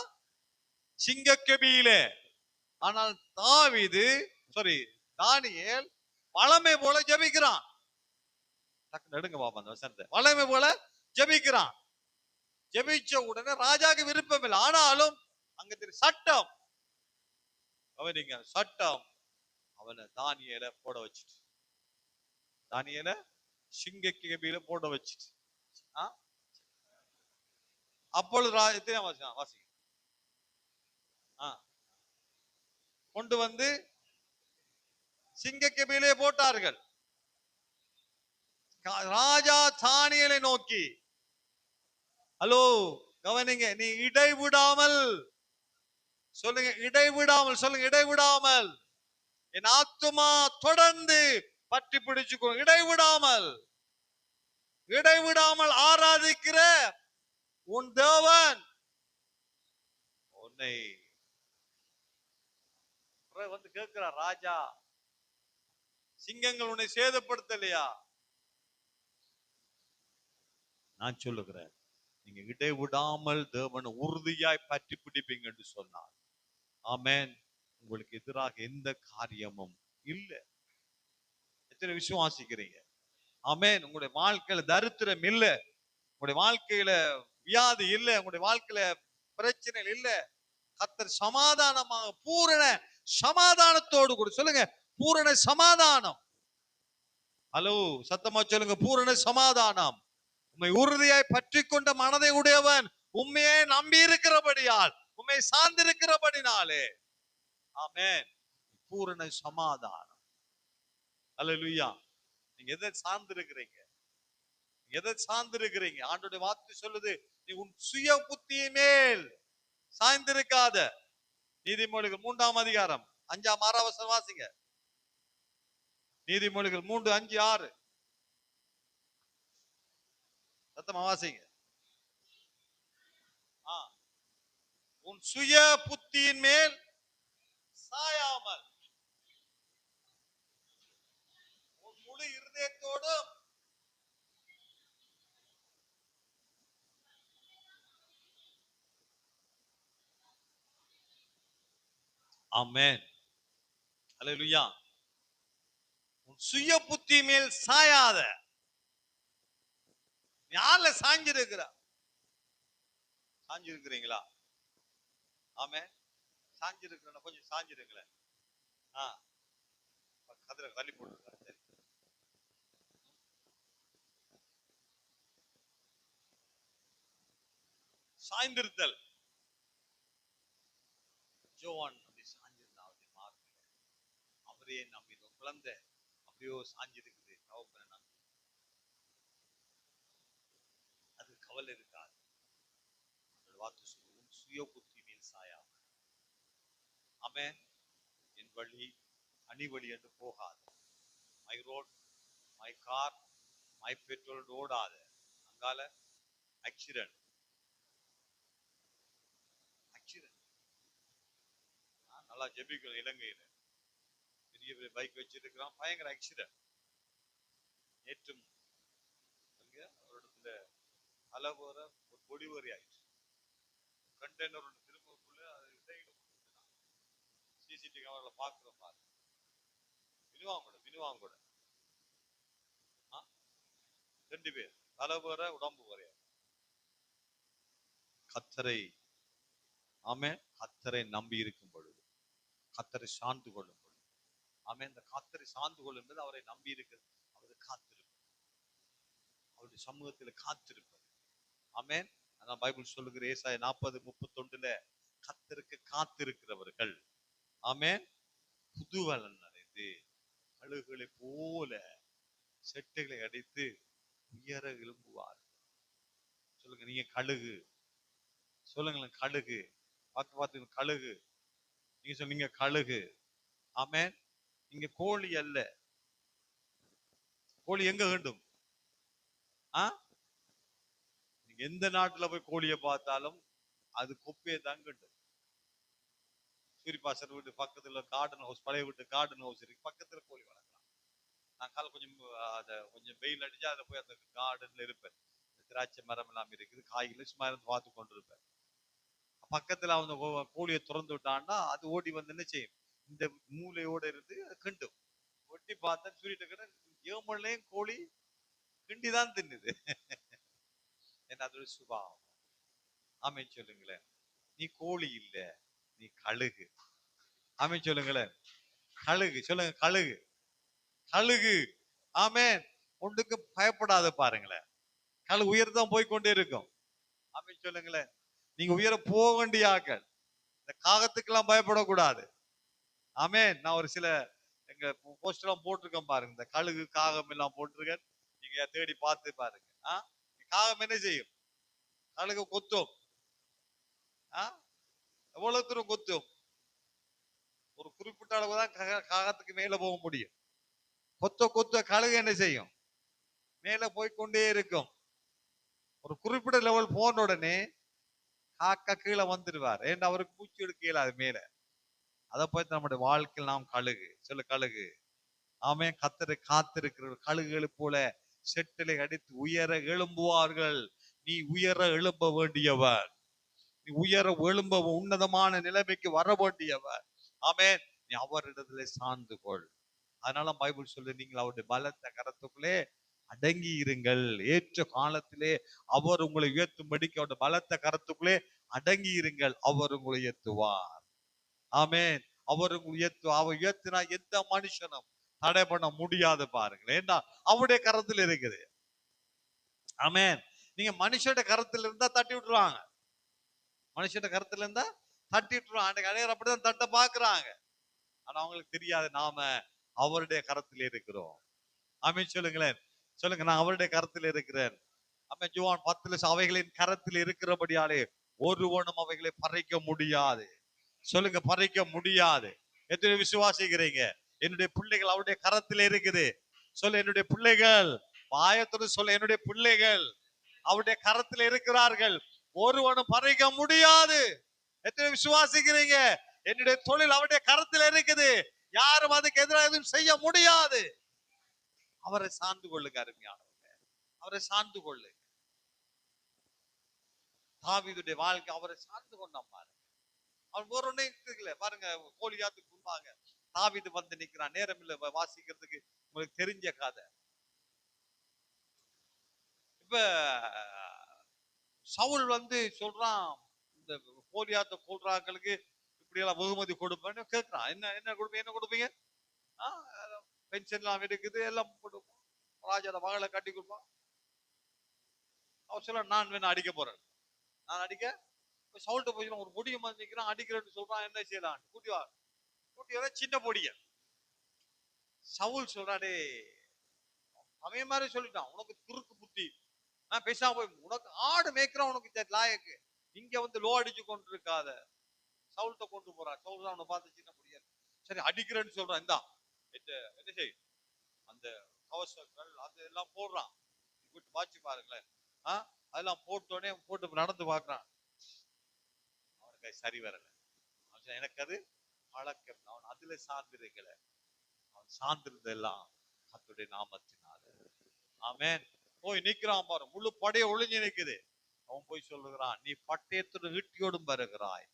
சிங்க கெபியிலே. ஆனால் தானியேல் வளமை போல ஜெபிக்கிறான். நடுங்க பாப்பா அந்த வசனத்தை. வளமை போல ஜெபிக்கிறான். ஜெபிச்ச உடனே ராஜாக்கு விருப்பம் இல்லை. ஆனாலும் அங்க சட்டம், அவனிங்க சட்டம் அவனை தானியேல போட வச்சுட்டு, தானியேல சிங்க கெபியில போட வச்சுட்டு, அப்பொழுது வாசி கொண்டு வந்து சிங்க கெபியிலே போட்டார்கள். ராஜா தானியேலை நோக்கி, ஹலோ கவனிங்க, நீ இடைவிடாமல் சொல்லுங்க, இடைவிடாமல் சொல்லுங்க, இடைவிடாமல் என் ஆத்துமா தொடர்ந்து பற்றி பிடிச்சுக்கோ, இடைவிடாமல், இடைவிடாமல் ஆராதிக்கிற உன் தேவன் உன்னை வந்து கேட்கிறார். ராஜா, சிங்கங்கள் உன்னை சேதப்படுத்தலையா? நான் சொல்லுகிறேன், நீங்க இடைவிடாமல் தேவனை உறுதியாய் பற்றி பிடிப்பீங்க என்று சொன்னார். ஆமென். உங்களுக்கு எதிராக எந்த காரியமும் இல்லை. எத்தனை விசுவாசிக்கிறீங்க? ஆமென். உங்களுடைய வாழ்க்கையில தரித்திரம் இல்லை, உங்களுடைய வாழ்க்கையில வியாதி இல்லை, உங்களுடைய வாழ்க்கையில பிரச்சனை இல்லை. கர்த்தர் சமாதானமாக பூரண சமாதானத்தோடு கூட சொல்லுங்க, பூரண சமாதானம். ஹலோ சத்தமா சொல்லுங்க, பூரண சமாதானம். உம்மை உறுதியாய் பற்றி கொண்ட மனதை உடையவன் உண்மையே நம்பி இருக்கிறபடியால், உண்மை சார்ந்திருக்கிறபடினாலே, ஆமென், பூரண சமாதானம். அல்லேலூயா. நீங்க எதை சார்ந்து இருக்கிறீங்க? எதை சார்ந்து இருக்கிறீங்க? ஆண்டவருடைய வார்த்தை சொல்லுது, நீ உன் சுய புத்தியின் மேல் சாய்ந்திருக்காத. நீதிமொழிகள் 3ஆம் அதிகாரம் 5ஆம் 6ஆம் வசனம் வாசிங்க. நீதிமொழிகள் 3, 5, 6 சத்தமா வாசிங்க. உன் சுய புத்தியின் மேல் சாயாமல் உன் முழு இருதயத்தோடும். ஆமென். அல்லேலூயா. உன் சுய புத்தி மேல் சாயாத. யார்ல சாஞ்சிருக்கிற? சாஞ்சிருக்கிறீங்களா? ஆமென். சாஞ்சிருக்கிறேன், கொஞ்சம் சாஞ்சிருங்களேன். கதிரை தள்ளி போட்டுருக்காரு. சரி, சாய்ந்திருத்தல். ஜோவான் அப்படி சாஞ்சிருந்தா அவருடைய மார்பில். அவரையே நம்பினோம். குழந்தை அப்படியோ சாஞ்சிருக்குது, தகப்பனை நம்பி. அது கவலை இருக்காது. வார்த்தை சொல்லுவோம், சுய புத்தி மேல் சாயாம. ஆமென். என் வழி அணிவழி என்று போகாது. My road, my car, my petrol ஓடாத. அங்கால ஆக்சிடென்ட். நல்லா ஜெபிக்கணும். இலங்கையில பெரிய பெரிய பைக் வச்சிருக்கிறான், பயங்கர ஆக்சிடென்ட். நேற்றும் ஒரு இடத்துல அளவோர ஒரு பொடிவரி ஆயிடுச்சு. கண்டெய்னர் திரும்பக்குள்ள அது இடையில சிசிடிவி கேமரால பாக்குறோம் பாரு. வினுவாங்க கூட 2 பேர் தலைவர உடம்பு வரைய. கத்தரை, ஆமே, கத்தரை நம்பி இருக்கும் பொழுது, கத்தரை சார்ந்து கொள்ளும் பொழுது, ஆமே, இந்த கத்தரை சார்ந்து கொள்ளும் என்பது அவரை நம்பி இருக்கிறது. அவரு காத்திருப்பார், அவருடைய சமூகத்தில் காத்திருப்பார். ஆமென். அதான் பைபிள் சொல்லுகிற ஏசாயா 40:31 கத்தருக்கு காத்திருக்கிறவர்கள், ஆமென், புதுவலன் அடைந்து கழுகுகளை போல செட்டைகளை அடித்து உயர எழும்புவார். சொல்லுங்க, நீங்க கழுகு. சொல்லுங்களேன், கழுகு. பார்த்து கழுகு. நீங்க சொன்னீங்க கழுகு. ஆமென். நீங்க கோழி அல்ல. கோழி எங்க வேண்டும்? நீங்க எந்த நாட்டுல போய் கோழியை பார்த்தாலும் அது குப்பையை தான் கண்டும். சூரிபாசர் வீட்டு பக்கத்துல கார்டன் ஹவுஸ், பழைய வீட்டு கார்டன் ஹவுஸ் இருக்கு, பக்கத்துல கோழி வளர்க்கலாம். நான் காலை கொஞ்சம் வெயில் அடிச்சா அதுல போய் அந்த கார்டன்ல இருப்பேன். திராட்சை மரம் எல்லாம் இருக்குது, காய்கள் சும்மா இருந்து பார்த்து கொண்டிருப்பேன். பக்கத்துல அவங்க கோழியை திறந்து விட்டான்னா அது ஓடி வந்து என்ன செய்யும், இந்த மூளையோட இருந்து கிண்டும். ஒட்டி பார்த்தா சொல்லிட்டு ஏமன்லயும் கோழி கிண்டிதான் தின்னுது. என்ன அதோட சுபாவம். ஆமை சொல்லுங்களேன், நீ கோழி இல்ல, நீ கழுகு. ஆமை சொல்லுங்களேன், கழுகு. சொல்லுங்க, கழுகு. கழுகு. ஆமென். ஒன்றுக்கு பயப்படாத. பாருங்களேன், கழுகு உயர்தான் போய்கொண்டே இருக்கும். ஆமை சொல்லுங்களேன். நீங்க உயர போக வேண்டிய ஆக்கள். இந்த காகத்துக்கெல்லாம் பயப்படக்கூடாது. ஆமென். நான் ஒரு சில எங்க போஸ்ட் எல்லாம் போட்டிருக்கேன் பாருங்க, இந்த கழுகு காகம் எல்லாம் போட்டிருக்கேன். நீங்க தேடி பார்த்து பாருங்க. காகம் என்ன செய்யும்? கழுகு கொத்தும். எவ்வளவு தூரம் கொத்தும்? ஒரு குறிப்பிட்ட அளவுதான் காகத்துக்கு மேல போக முடியும். கொத்த கொத்த கழுகு என்ன செய்யும்? மேல போய்கொண்டே இருக்கும். ஒரு குறிப்பிட்ட லெவல் போன உடனே காக்கா கீழே வந்துடுவார். ஏன்னா அவருக்கு பூச்சி எடுக்க இயலாது மேல. அதை போய் நம்முடைய வாழ்க்கையில் நாம் கழுகு. சொல்லு, கழுகு. ஆமே. கத்தரை காத்திருக்கிற கழுகுகளை போல செட்டிலை அடித்து உயர எழும்புவார்கள். நீ உயர எழும்ப வேண்டியவர். நீ உயர எழும்ப உன்னதமான நிலைமைக்கு வர வேண்டியவர். ஆமே. நீ அவரிடத்திலே சார்ந்து கொள். அதனால பைபிள் சொல்லு, நீங்கள் அவருடைய பலத்த கரத்துக்குள்ளே அடங்கி இருங்கள். ஏற்ற காலத்திலே அவர் உங்களை உயர்த்தும்படிக்கு அவருடைய பலத்த கரத்துக்குள்ளே அடங்கி இருங்கள். அவர் உங்களை உயர்த்துவார். ஆமென். அவர் அவர் உயர்த்தினா எந்த மனுஷனும் தடை பண்ண முடியாது. பாருங்களேன், ஏன்னா அவருடைய கரத்தில் இருக்குது. ஆமென். நீங்க மனுஷோட கரத்தில் இருந்தா தட்டி விட்டுருவாங்க. மனுஷோட கரத்துல இருந்தா தட்டி விட்டுருவாங்க. அன்றைக்கு அடையாளம் அப்படிதான் தட்ட பாக்குறாங்க. ஆனா அவங்களுக்கு தெரியாது, நாம அவருடைய கரத்தில் இருக்கிறோம். ஆமென் சொல்லுங்களேன். சொல்லுங்க, நான் அவருடைய கரத்தில் இருக்கிறேன். ஆமென். யோவான் 10 அவைகளின் கரத்தில் இருக்கிறபடியாலே ஒருவனும் அவைகளை பறிக்க முடியாது. சொல்லுங்க, பறிக்க முடியாது. எத்தனை விசுவாசிக்கிறீங்க? என்னுடைய பிள்ளைகள் அவருடைய கரத்தில் இருக்குது. சொல்ல, என்னுடைய பிள்ளைகள், வாயத்தோடு சொல்ல, என்னுடைய பிள்ளைகள் அவருடைய கரத்தில் இருக்கிறார்கள். ஒருவனும் பறிக்க முடியாது. எத்தனை விசுவாசிக்கிறீங்க? என்னுடைய தொழில் அவருடைய கரத்தில் இருக்குது. யாரும் அதுக்கு எதிராக எதுவும் செய்ய முடியாது. அவரை சார்ந்து கொள்ளுங்க அருமையானவங்க. அவரை சார்ந்து கொள்ளு. தாவீதுடைய வாழ்க்கை அவரை சார்ந்து கொண்டான் பாருங்க. அவன் ஒரு ஒண்ணே இருக்குல்ல பாருங்க. கோலியாத்துக்கு முன்பாக தாவீது வந்து நிக்கிறான். நேரம் இல்ல வாசிக்கிறதுக்கு. உங்களுக்கு தெரிஞ்ச கதை. இப்ப சவுல் வந்து சொல்றான், இந்த கோலியாத்தை கொல்றாங்களுக்கு இப்படி எல்லாம் வெகுமதி கொடுப்பேன்னு கேட்கிறான். என்ன என்ன கொடுப்பீங்க? என்ன கொடுப்பீங்க? பென்ஷன் எல்லாம் இருக்குது, எல்லாம் கொடுப்போம். ராஜாட மகளை கட்டி கொடுப்பான். அவன் சொல்ல, நான் வேணா அடிக்க போறேன். நான் அடிக்க சவுல்ட்ட போய் ஒரு பொடியை வந்து நிக்கிறான், அடிக்கிறேன்னு சொல்றான். என்ன செய்யலாம்? கூட்டி வா. கூட்டி வர சின்ன பொடிய. சவுல் சொல்றாடே, அவன் மாதிரி சொல்லிட்டான், உனக்கு துருக்கு புத்தி. நான் பேசாம போய், உனக்கு ஆடு மேய்க்கிறான், உனக்கு லாயக்கு. இங்க வந்து லோ அடிச்சு கொண்டு இருக்காத. சவுல்ட்ட கொண்டு போறான். சவுல் தான் அவனை பார்த்து சின்ன பொடியா. சரி, அடிக்கிறேன்னு சொல்றான். இந்தா என்ன செய், அந்த கவசங்கள் அது எல்லாம் போடுறான். வீட்டு பாய்ச்சி பாருங்களேன். அதெல்லாம் போட்டோடனே போட்டு நடந்து பாக்குறான். அவனுக்கு சரி வரல. எனக்கு அது பழக்கம். அவன் அதுல சார்ந்திருக்கல. அவன் சார்ந்திருந்தெல்லாம் கர்த்தருடைய நாமத்தினால. ஆமென். போய் நிக்கிறான் பாரு, முழு படைய ஒளிஞ்சு நிக்குது. அவன் போய் சொல்லுகிறான், நீ பட்டயத்துடன் ஈட்டியோடும் வருகிறாய்,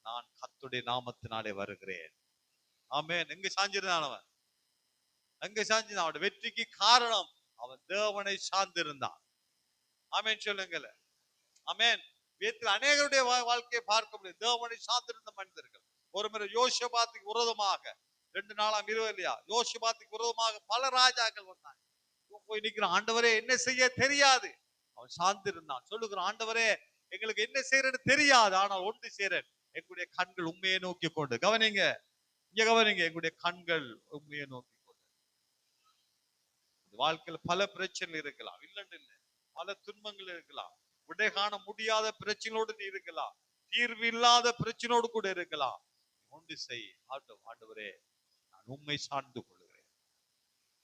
நான் கர்த்தருடைய நாமத்தினாலே வருகிறேன். ஆமென். எங்க சாஞ்சிருந்தான் அவன்? எங்க சாஞ்சிருந்தான்? அவன் வெற்றிக்கு காரணம் அவன் தேவனை சார்ந்திருந்தான். ஆமென் சொல்லுங்கள. ஆமென். வேத்தில் அநேகருடைய வாழ்க்கையை பார்க்க முடியும். தேவனை சார்ந்திருந்த மனிதர்கள். ஒரு முறை யோசபாத்துக்கு விரோதமாக 2 நாளாம் 20 இல்லையா, யோசபாத்துக்கு விரோதமாக பல ராஜாக்கள் வந்தாங்க. போய் நிக்கிறான். ஆண்டவரே, என்ன செய்ய தெரியாது. அவன் சார்ந்திருந்தான். சொல்லுகிறான், ஆண்டவரே, எங்களுக்கு என்ன செய்யறன்னு தெரியாது, ஆனால் ஒன்று செய்றேன், எங்களுடைய கண்கள் உண்மையை நோக்கி கொண்டு. கவனிங்க, இங்க கவனிங்க, எங்களுடைய கண்கள் உண்மையை நோக்கி கொண்டு. வாழ்க்கையில பல பிரச்சனைகள் இருக்கலாம், இல்லன்னு இல்லை. பல துன்பங்கள் இருக்கலாம். விடை காண முடியாத பிரச்சனையோடு நீ இருக்கலாம். தீர்வு இல்லாத பிரச்சனையோடு கூட இருக்கலாம். ஒன்று செய், ஆண்டவரே, நான் உண்மை சார்ந்து கொள்கிறேன்.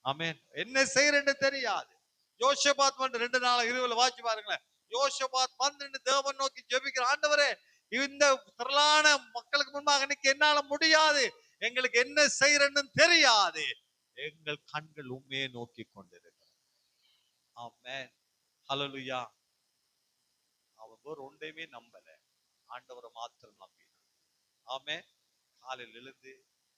ஆமென். என்ன செய்யறேன்னு தெரியாது. யோசபாத் வந்து 2 நாள் 20 வாசி பாருங்களேன். யோசபாத் வந்து தேவன் நோக்கி ஜெபிக்கிற, ஆண்டவரே, இந்த திரளான மக்களுக்கு முன்பாக நிக்க என்னால முடியாது, எங்களுக்கு என்ன செய்யறன்னு தெரியாது, எங்கள் கண்கள் உண்மையை நோக்கி கொண்டிருக்கிறது. ஆமென். ஹல்லேலூயா. அவன் வேற ஒன்றையுமே நம்பல, ஆண்டவரை மாத்திரம் நம்பினான். ஆமென். காலையில் எழுந்து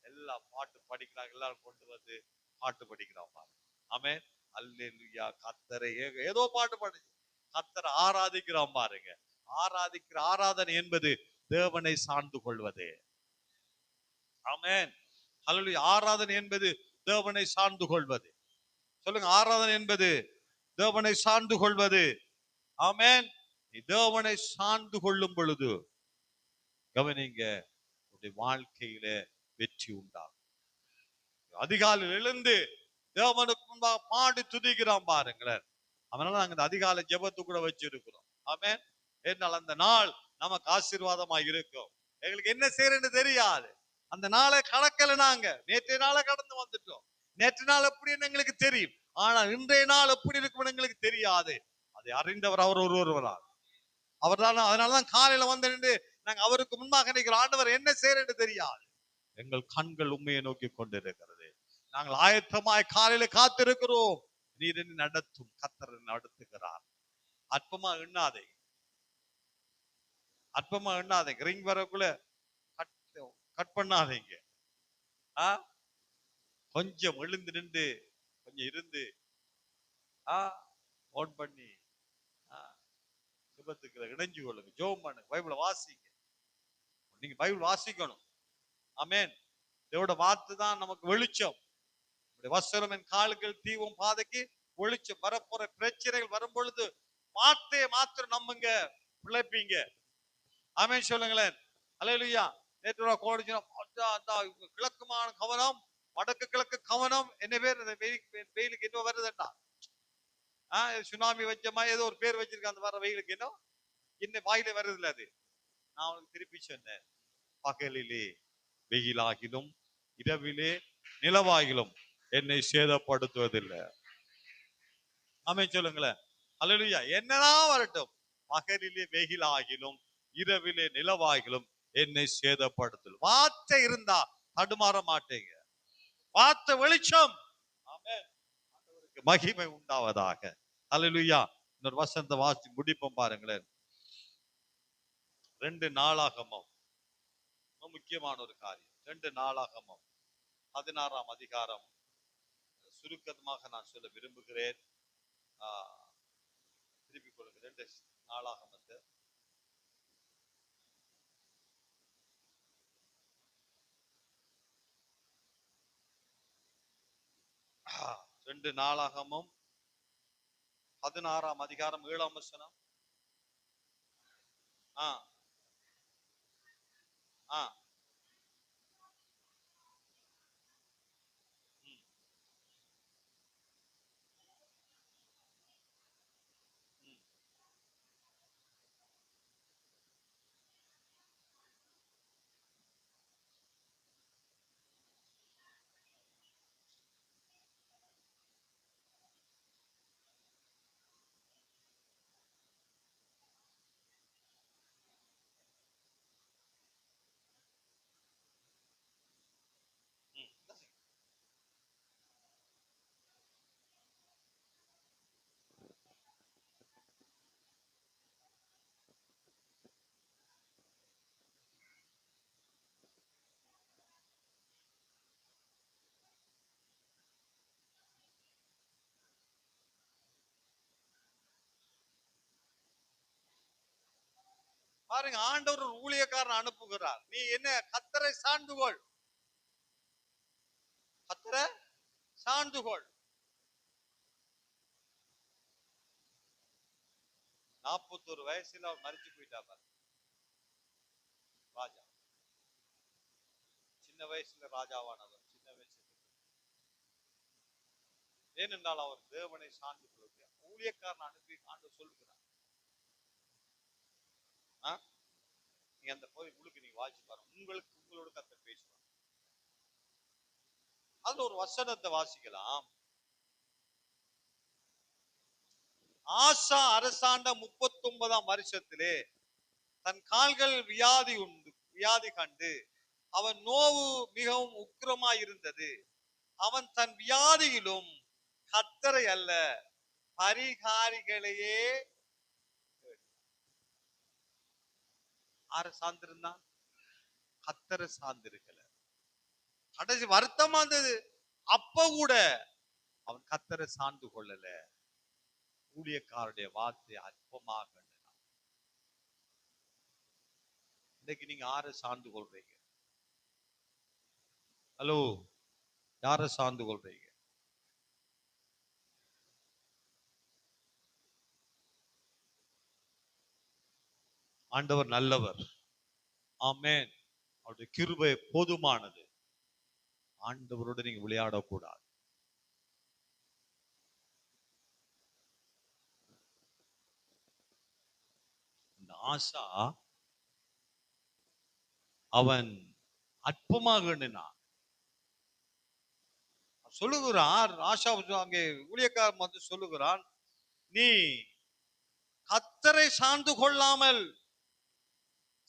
எல்லா பாட்டு படிக்கிறாங்க, எல்லாரும் கொண்டு வந்து பாட்டு படிக்கிறான் பாருங்க. ஆமென். அல்லேலூயா. கர்த்தரை ஏதோ பாட்டு பாடு, கர்த்தரை ஆராதிக்கிறான் பாருங்க. ஆராதிக்கிற ஆராதனை என்பது தேவனை சார்ந்து கொள்வது. ஆமென். அல்லேலூயா. ஆராதனை என்பது தேவனை சார்ந்து கொள்வது. சொல்லுங்க, ஆராதனை என்பது தேவனை சார்ந்து கொள்வது. ஆமென். நீ தேவனை சார்ந்து கொள்ளும் பொழுது கவனிங்க, உடைய வாழ்க்கையில வெற்றி உண்டாகும். அதிகாலையில் எழுந்து தேவனுக்கு முன்பாக பாடி துதிக்கிறான் பாருங்களேன். அதனால நாங்க இந்த அதிகாலை ஜெபத்து கூட வச்சிருக்கிறோம். ஆமென். என்னால் அந்த நாள் நமக்கு ஆசீர்வாதமாக இருக்கும். எங்களுக்கு என்ன செய்யறன்னு தெரியாது. அந்த நாளை கடக்கல. நாங்க நேற்றைய நாளை கடந்து வந்துட்டோம். நேற்று நாள் எப்படின்னு எங்களுக்கு தெரியும், ஆனால் இன்றைய நாள் எப்படி இருக்கும் எங்களுக்கு தெரியாது. அதை அறிந்தவர் அவர் ஒருவரால். அவர் தான். அதனாலதான் காலையில வந்து நின்று நாங்க அவருக்கு முன்பாக நிற்கிறோம். ஆண்டவர் என்ன செய்யறன்னு தெரியாது. எங்கள் கண்கள் உண்மையை நோக்கி கொண்டிருக்கிறது. நாங்கள் ஆயத்தமாய் காலையில காத்திருக்கிறோம். நீர் நடத்தும், கர்த்தர் நடத்துகிறார். அற்பமா எண்ணாதே, அற்பமா எண்ணாதீங்க. ரிங் வரக்குள்ள கட் பண்ணாதீங்க. கொஞ்சம் எழுந்து நின்று கொஞ்சம் இருந்து ஓன் பண்ணி சுபத்துக்கு இணைஞ்சு கொள்ளுங்க. ஜெபம் பண்ணுங்க, பைபிளை வாசிங்க. நீங்க பைபிள் வாசிக்கணும். ஆமென். இதோட வார்த்தை தான் நமக்கு வெளிச்சம். வசனம் என் கால்கள் தீவும் பாதைக்கு வெளிச்சம். வரப்போற பிரச்சனைகள் வரும் பொழுது வார்த்தையை மாத்திரம் நம்புங்க, பிழைப்பீங்க. ஆமென் சொல்லுங்களேன். அல்லேலூயா. நேற்று கிழக்குமான கவனம் வடக்கு கிழக்கு கவனம் என்ன பேர் வெயிலுக்கு என்ன வருதுன்னா சுனாமி வச்சமா ஏதோ ஒரு பேர் வச்சிருக்க அந்த வர வெயிலுக்கு என்ன வாயில வருது இல்ல அது. நான் அவனுக்கு திருப்பி சொன்னேன், பகலிலே வெயிலாகிலும் இரவிலே நிலவாகிலும் என்னை சேதப்படுத்துவதில்லை. ஆமென் சொல்லுங்களேன். அல்லேலூயா. என்னதான் வரட்டும், பகலிலே வெயிலாகிலும் இரவிலே நிலவாகிலும் என்னை சேதப்படுத்தல். வார்த்தை இருந்தா தடுமாற மாட்டேங்க. வார்த்தை வெளிச்சம். ஆமென். ஆண்டவருக்கு மகிமை உண்டாவதாக. அல்லேலூயா. இன்னொரு வசனத்தை வாசி முடிப்போம் பாருங்களேன். 2 நாளாகமம், முக்கியமான ஒரு காரியம். 2 நாளாகமம் 16ஆம் அதிகாரம் சுருக்கமாக நான் சொல்ல விரும்புகிறேன். திருப்பிக் கொள்ளுங்க. 2 நாளாகமத்தை 2 நாளாகமம் 16ஆம் அதிகாரம் 7ஆம் வசனம். பாருங்க, ஆண்டவர் ஒரு ஊழியக்காரன் அனுப்புகிறார். நீ என்ன கர்த்தரை சார்ந்துகொள், கர்த்தரை சார்ந்துகொள். 41 வயசுல அவர் மரிச்சு போயிட்டா பாரு ராஜா. சின்ன வயசுல ராஜாவானவர், சின்ன வயசுல. ஏனென்றால் அவர் தேவனை சார்ந்து கொள்ள ஊழியக்காரன் அனுப்பி ஆண்டவர் சொல்லுகிறார். நீங்க அந்த போய் உங்களுக்கு நீங்க வாசி பாருங்க, உங்களுக்கு உங்களோட கர்த்தர் பேசுவார். அதுல ஒரு வசனத்தை வாசிக்கலாம். ஆசா அரசாண்ட 39ஆம் வருஷத்திலே தன் கால்கள் வியாதி கண்டு அவன் நோவு மிகவும் உக்கிரமாய் இருந்தது. அவன் தன் வியாதியிலும் கர்த்தரை அல்ல பரிகாரிகளையே சார்ந்திருந்தான், கர்த்தரை சார்ந்திருக்கல. கடைசி வருத்தமா இருந்தது. அப்ப கூட அவன் கர்த்தரை சார்ந்து கொள்ளல. ஊழியக்காருடைய வார்த்தை அற்பமாக. இன்னைக்கு நீங்க யாரை சார்ந்து கொள்றீங்க? ஹலோ, யாரை சார்ந்து கொள்றீங்க? ஆண்டவர் நல்லவர். ஆமென். அவருடைய கிருபை போதுமானது. ஆண்டவரோடு நீங்க விளையாடக்கூடாது. இந்த ஆசா அவன் அற்பமாக எண்ணினான். சொல்லுகிறான் ஆஷா, அங்கே ஊழியக்காரன் வந்து சொல்லுகிறான், நீ கர்த்தரை சார்ந்து கொள்ளாமல்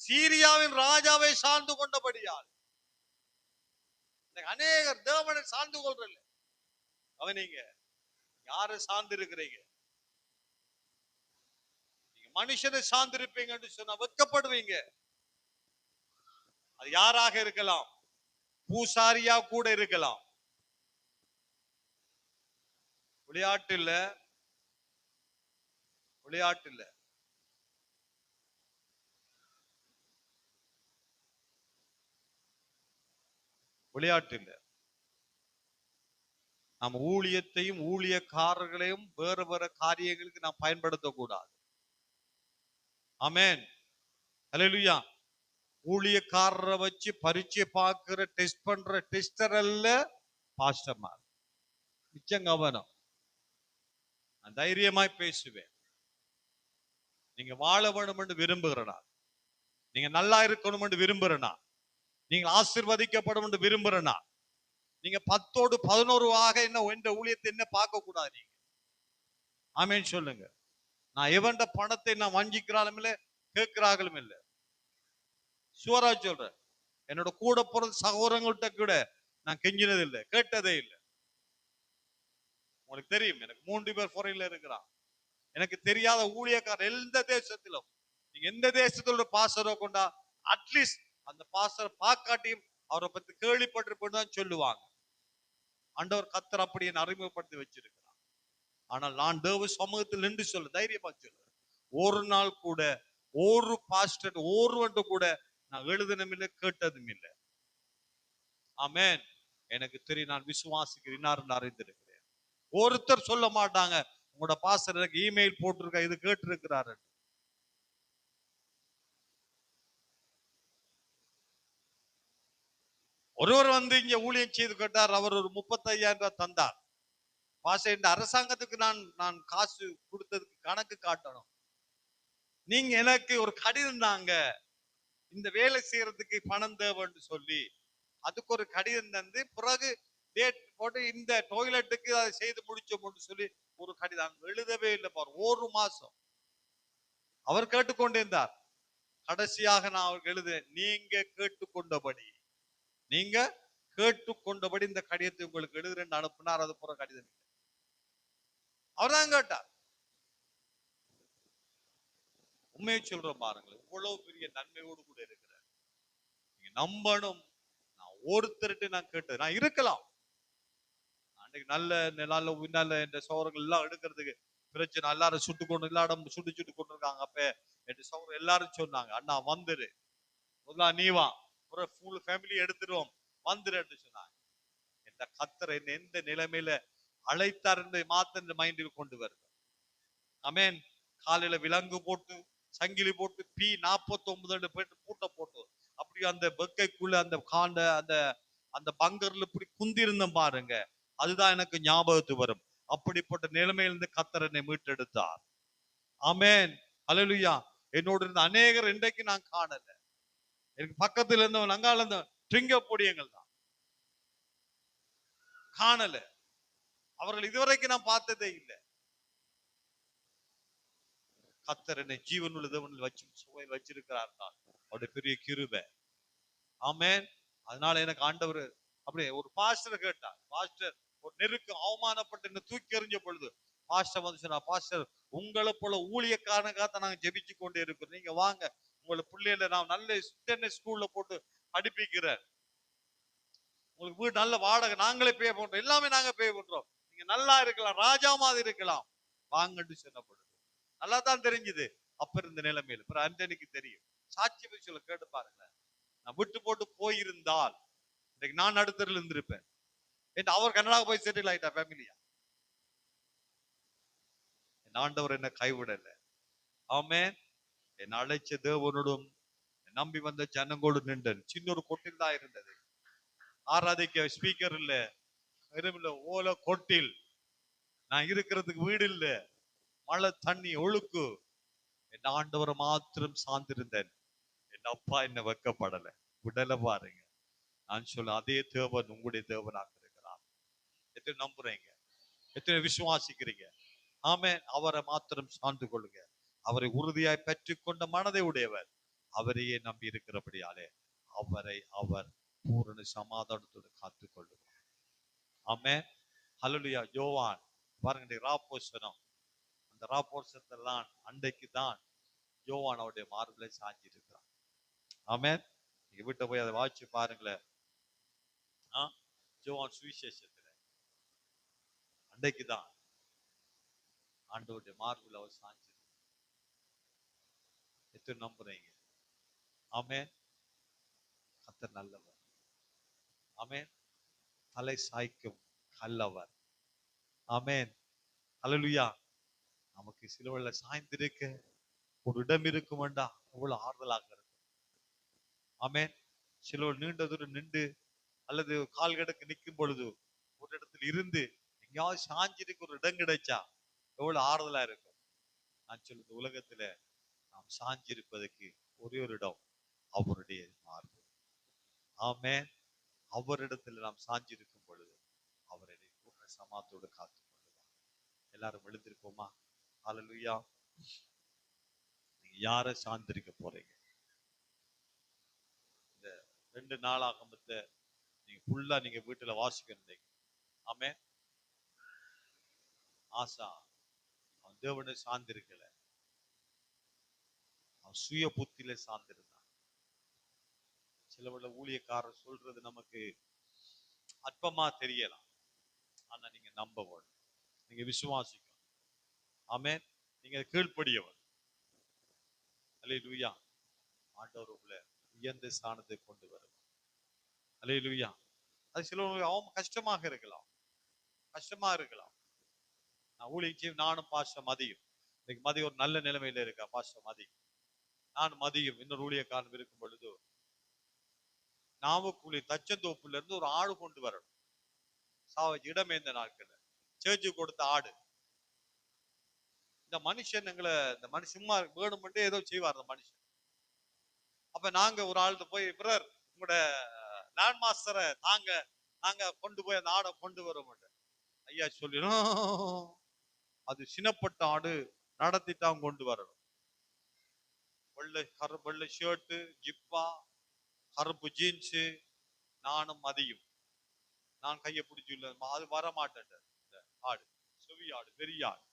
சீரியாவின் ராஜாவை சார்ந்து கொண்டபடியால். அநேகர் தேவனை சார்ந்து கொள்றல. அவனீங்க யாரை சார்ந்து இருக்கிறீங்க? நீங்க மனுஷனை சார்ந்து இருப்பீங்கன்னு சொன்னா வெட்கப்படுவீங்க. அது யாராக இருக்கலாம், பூசாரியா கூட இருக்கலாம். விளையாட்டு இல்ல, விளையாட்டு இல்ல. விளையாட்டு இல்ல. நம்ம ஊழியத்தையும் ஊழியக்காரர்களையும் வேற வேற காரியங்களுக்கு நாம் பயன்படுத்தக்கூடாது. ஆமென். அல்லேலூயா. ஊழியக்காரரை வச்சு பரீட்சை பார்க்கிற டெஸ்ட் பண்ற டெஸ்டர் அல்ல பாஸ்டர்மார் மிச்சம் கவனம். நான் தைரியமாய் பேசுவேன். நீங்க வாழ வேணும் என்று விரும்புகிறனா, நீங்க நல்லா இருக்கணும் என்று விரும்புறனா, நீங்க ஆசீர்வதிக்கப்படும் என்று விரும்புறனா, நீங்க 10ஓடு 11 என்ன என்ற ஊழியத்தை என்ன பார்க்க கூடாது. நீங்க ஆமென் சொல்லுங்க. நான் எவன்ட பணத்தை நான் வஞ்சிக்கிறாலும் இல்லை, கேட்கிறார்களும் இல்லை. சுவரா சொல்றேன். என்னோட கூட பிறந்த சகோதரங்கள்ட்ட கூட நான் கெஞ்சினது இல்லை, கேட்டதே இல்லை. உங்களுக்கு தெரியும், எனக்கு 3 பேர் ஃபாரின்ல இருக்கிறான். எனக்கு தெரியாத ஊழியக்காரர் எந்த தேசத்திலும், நீங்க எந்த தேசத்தோட பாஸ்டரோ கொண்டா, அட்லீஸ்ட் அந்த பாஸ்டர் பார்க்காட்டியும் அவரை பத்தி கேள்விப்பட்டிருப்பேன்னு தான் சொல்லுவாங்க. ஆண்டவர் கர்த்தர் அப்படி என்னை அறிமுகப்படுத்தி வச்சிருக்கிறார். ஆனால் நான் தேவ சமூகத்தில் நின்று சொல்ல தைரியமா சொல்லுவேன், ஒரு நாள் கூட ஒரு பாஸ்டர் ஒருவன்ட்டு கூட நான் எழுதினும் இல்லை, கேட்டதும் இல்லை. ஆமென். எனக்கு தெரியும், நான் விசுவாசிக்கிறேன், அறிந்திருக்கிறேன். ஒருத்தர் சொல்ல மாட்டாங்க, உங்களோட பாஸ்டர் எனக்கு இமெயில் போட்டிருக்க, இது கேட்டிருக்கிறாரு. ஒருவர் வந்து இங்க ஊழியம் செய்து கேட்டார், அவர் ஒரு 35,000 ரூபாய் தந்தார். பாஸ்டர், இந்த அரசாங்கத்துக்கு நான் நான் காசு கொடுத்ததுக்கு கணக்கு காட்டணும். நீங்க எனக்கு ஒரு கடிதம் தாங்க, இந்த வேலை செய்யறதுக்கு பணம் தேவைன்னு சொல்லி அதுக்கு ஒரு கடிதம் தந்து, பிறகு டேட் போட்டு இந்த டாய்லெட்டுக்கு அதை செய்து முடிச்சோம்னு சொல்லி ஒரு கடிதம் எழுதவே இல்லை பாரு. ஒரு மாசம் அவர் கேட்டுக்கொண்டே இருந்தார். கடைசியாக நான் அவருக்கு எழுதுறேன், நீங்க கேட்டுக்கொண்டபடி இந்த கடிதத்தை உங்களுக்கு எழுதுறேன்னு அனுப்புனார். அது போற கடிதம் அவர் தான் கேட்டார். உண்மையை சொல்றோம் பாருங்களேன், இவ்வளவு பெரிய நன்மையோடு கூட இருக்கிறார். நீங்க நம்பணும். நான் ஒருத்தருட்டு நான் கேட்டது நான் இருக்கலாம். அன்னைக்கு நல்ல பின்னால என் சோழர்கள் எல்லாம் எடுக்கிறதுக்கு பிரச்சனை, எல்லாரும் சுட்டு கொண்டு எல்லாரும் சுட்டு கொண்டு இருக்காங்க. அப்ப என் சோழர்கள் எல்லாரும் சொன்னாங்க, அண்ணா வந்துரு, முதல்ல நீ வா, ஒரு ஃபுல் ஃபேமிலி எடுத்துருவோம், வந்துரு சொன்னாங்க. இந்த கர்த்தர் என்ன எந்த நிலைமையில அழைத்தார் என்று மாத்த மைண்டில் கொண்டு வருது. ஆமென். காலையில விலங்கு போட்டு சங்கிலி போட்டு P49 போயிட்டு பூட்டை போட்டு அப்படி அந்த பெக்கைக்குள்ள அந்த காண்ட அந்த அந்த பங்கர்ல இப்படி குந்திருந்தோம் பாருங்க. அதுதான் எனக்கு ஞாபகத்து வரும். அப்படிப்பட்ட நிலைமையிலிருந்து கர்த்தர் என்னை மீட்டெடுத்தார். ஆமென். அல்லேலூயா. என்னோடு இருந்த அநேகர் இன்றைக்கு நான் காணல. எனக்கு பக்கத்துல இருந்தவன் அங்கால இருந்த ட்ரிங்க பொடியங்கள் தான் காணல. அவர்கள் இதுவரைக்கும் நான் பார்த்ததே இல்லை. கர்த்தர் என்னை ஜீவனுள்ள தேவனில் வச்சிருக்கிறார் தான் அவருடைய பெரிய கிருபை. ஆமென். அதனால எனக்கு ஆண்டவர் அப்படியே ஒரு பாஸ்டர் கேட்டார். பாஸ்டர் ஒரு நெருக்கம் அவமானப்பட்டு என்ன தூக்கி எறிஞ்ச பொழுது பாஸ்டர் வந்து சொன்னா, பாஸ்டர் உங்களை போல ஊழியக்காரனுக்காக நாங்க ஜெபிச்சு கொண்டே இருக்கிறோம், நீங்க வாங்க, உங்களை பிள்ளைகளை நான் நல்ல இன்டர்நெட் ஸ்கூல்ல போட்டு படிப்பிக்கிறேன், உங்களுக்கு வீடு நல்ல வாடகை நாங்களே பே பண்றோம், எல்லாமே நாங்க பே பண்றோம், நீங்க நல்லா இருக்கலாம், ராஜா மாதிரி இருக்கலாம், வாங்கன்னு சொன்னப்படுது. நல்லா தான் தெரிஞ்சுது அப்ப இருந்த நிலைமையில. அப்புறம் அண்டனிக்கு தெரியும், சாட்சி சொல்ல கேட்டு பாருங்க. நான் விட்டு போட்டு போயிருந்தால் இன்னைக்கு நான் நடுத்தரில் இருந்திருப்பேன். அவர் கனடா போய் செட்டில் ஆயிட்டா ஃபேமிலியா. என் ஆண்டவர் என்ன கைவிடல. ஆமென். என் அழைச்ச தேவனோடும் நம்பி வந்த ஜனங்களோடு நின்றேன். சின்ன ஒரு கொட்டில் தான் இருந்தது. ஆராதிக்க ஸ்பீக்கர் இல்ல, இல்ல, ஓல கொட்டில், நான் இருக்கிறதுக்கு வீடு இல்ல, மழை தண்ணி ஒழுக்கு. என் ஆண்டவரை மாத்திரம் சார்ந்திருந்தேன். என் அப்பா என்ன வெக்கப்படல, விடல பாருங்க. நான் சொல்ல அதே தேவன் உங்களுடைய தேவனாக இருக்கிறார். எத்தனை நம்புறீங்க, எத்தனை விசுவாசிக்கிறீங்க? ஆமென். அவரை மாத்திரம் சார்ந்து கொள்ளுங்க. அவரை உறுதியாய் பெற்றுக் கொண்ட மனதை உடையவர். அவரையே நம்பி இருக்கிறபடியாலே அவரை அவர் பூரண சமாதானத்தோடு காத்துக் கொள்ளுவார். ஆமென். ஹல்லேலூயா. யோவான் பாருங்க, ராப்போசனம், அந்த ராப்போசனத்தெல்லாம் அன்றைக்கு தான் யோவான் அவருடைய மார்பிலை சாஞ்சி இருக்கிறான். ஆமென். நீங்க வீட்டை போய் அதை வாசிச்சு பாருங்களேன். யோவான் சுவிசேஷத்துல அன்றைக்கு தான் ஆண்டவருடைய மார்பில் அவர் சாஞ்சி. எத்தனை நம்புறீங்க? ஆமென். கர்த்தர் நல்லவர். ஆமென். தலை சாய்க்கும் கல்லவர். ஆமென். அல்லேலூயா. நமக்கு சிலுவையில சாய்ந்திருக்க ஒரு இடம் இருக்கும் வேண்டாம், எவ்வளவு ஆறுதலாக இருக்கும். ஆமென். சிலுவை நீண்ட தூரம் நின்று அல்லது கால் கடக்கு நிற்கும் பொழுது உலகத்தில் இருந்து எங்கேயாவது சாஞ்சிருக்கு ஒரு இடம் கிடைச்சா எவ்வளவு ஆறுதலா இருக்கும். நான் சொல்லுது, உலகத்துல நாம் சாஞ்சிருப்பதற்கு ஒரே ஒரு இடம், அவருடைய மார்பு. ஆமென். அவரிடத்துல நாம் சாஞ்சிருக்கும் பொழுது அவரை பூர்ண சமாத்தோடு காத்துக் கொள்ளுவார். எல்லாரும் எழுந்திருப்போமா? ஹல்லேலூயா. நீங்க யாரை சார்ந்திருக்க போறீங்க? இந்த 2 நாளாகமத்தை நீங்க ஃபுல்லா நீங்க வீட்டுல வாசிக்கிறீங்க. ஆமென். ஆசா அவன் தேவனை சார்ந்திருக்கல, அவன் சுய புத்தியில சார்ந்திருந்தான். சில ஊழியக்காரர் சொல்றது நமக்கு அற்பமா தெரியலாம், ஆனா நீங்க நம்பவும், நீங்க விசுவாசிக்கணும். ஆமென். நீங்க கீழ்ப்படியவர். அல்லேலூயா. ஆண்டவர் உங்களை உயர்ந்த ஸ்தானத்தை கொண்டு வரும். அல்லேலூயா. அது சிலவங்களுக்கு அவன் கஷ்டமாக இருக்கலாம், கஷ்டமா இருக்கலாம். நான் ஊழியம் நானும் பாஸ்டர் மதியும், இன்னைக்கு மதியம் ஒரு நல்ல நிலைமையில இருக்கா பாஸ்டர் மதியம். நான் மதியம் இன்னொரு ஊழியக்காரன் இருக்கும் பொழுது நாமக்குழி தச்சந்தோப்புல இருந்து ஒரு ஆடு கொண்டு வரணும். இடமே இந்த நாட்கள் சேர்ச்சு கொடுத்த ஆடு. இந்த மனுஷன் எங்களை இந்த மனுஷன் சும்மா வேணும்ட்டு ஏதோ செய்வார் இந்த மனுஷன். அப்ப நாங்க ஒரு ஆள்கிட்ட போய், பிரதர் உங்களோட லேண்ட் மாஸ்டரை தாங்க, நாங்க கொண்டு போய் அந்த ஆடை கொண்டு வர மாட்டேன். ஐயா சொல்லிடும், அது சின்னப்பட்ட ஆடு, நடத்திட்டான் கொண்டு வரணும். வெள்ளை ஷர்ட்டு, ஜிப்பா, கருப்பு ஜீன்ஸு. நானும் மதியும், நான் கையை பிடிச்சு அது வர மாட்டேன். ஆடு செவி ஆடு, பெரிய ஆடு.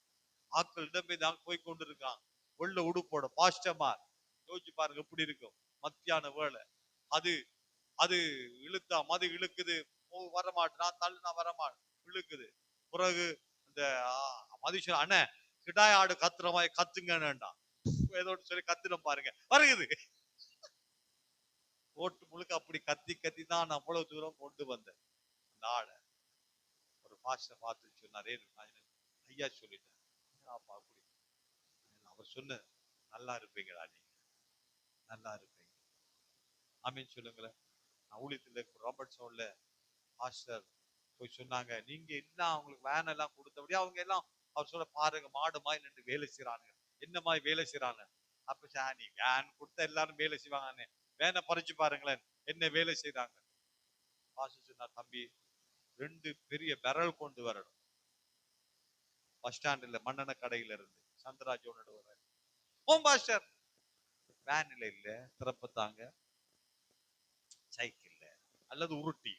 ஆட்கள் இடமே தான் போய் கொண்டு இருக்கான். வெள்ள உடுப்போட பாஸ்டமார். யோசிச்சு பாருங்க எப்படி இருக்கும் மத்தியான வேலை. அது அது இழுத்தா மது இழுக்குது, வரமாட்டேன், தள்ளுனா வரமாட்டேன், இழுக்குது. பிறகு இந்த மதிஷன் அண்ணன் கிடாய் ஆடு கத்துற மாதிரி கத்துங்கன்னு ஏதோ சொல்லி கத்துன பாருங்க, வருகுது. ஓட்டு முழுக்க அப்படி கத்தி கத்தி தான் நான் அவ்வளவு தூரம் கொண்டு வந்தேன் அந்த ஆடை. ஒரு பாஸ்டர் பார்த்து சொன்னாரே, ஐயா சொல்லிட்டேன். அப்படி அவர் சொன்ன, நல்லா இருப்பீங்களா நீங்க, நல்லா இருப்பீங்க. ஆமீன் சொல்லுங்களேன். நான் ஊழியத்தில் ராபர்ட் சவுண்ட்ல பாஸ்டர் போய் சொன்னாங்க, நீங்க எல்லாம் அவங்களுக்கு வேன் எல்லாம் கொடுத்தபடி அவங்க எல்லாம் அவர் சொல்ல பாருங்க, மாடு மாதிரி நின்று வேலை செய்யறாங்க, என்ன மாதிரி வேலை செய்யறாங்க. அப்ப நீ வேன் கொடுத்த எல்லாரும் வேலை செய்வாங்க, வேனை பறிச்சு பாருங்களேன் என்ன வேலை செய்யறாங்க. பாஸ்டர் சொன்னார், தம்பி 2 பெரிய பெரல் கொண்டு வரணும். பஸ் ஸ்டாண்ட்ல மண்ணெண்ண கடையில இருந்து சந்திராஜோட வர ஓம் பாஸ்டர். வேன்ல இல்ல, திறப்பத்தாங்க, சைக்கிள்ல அல்லது உருட்டி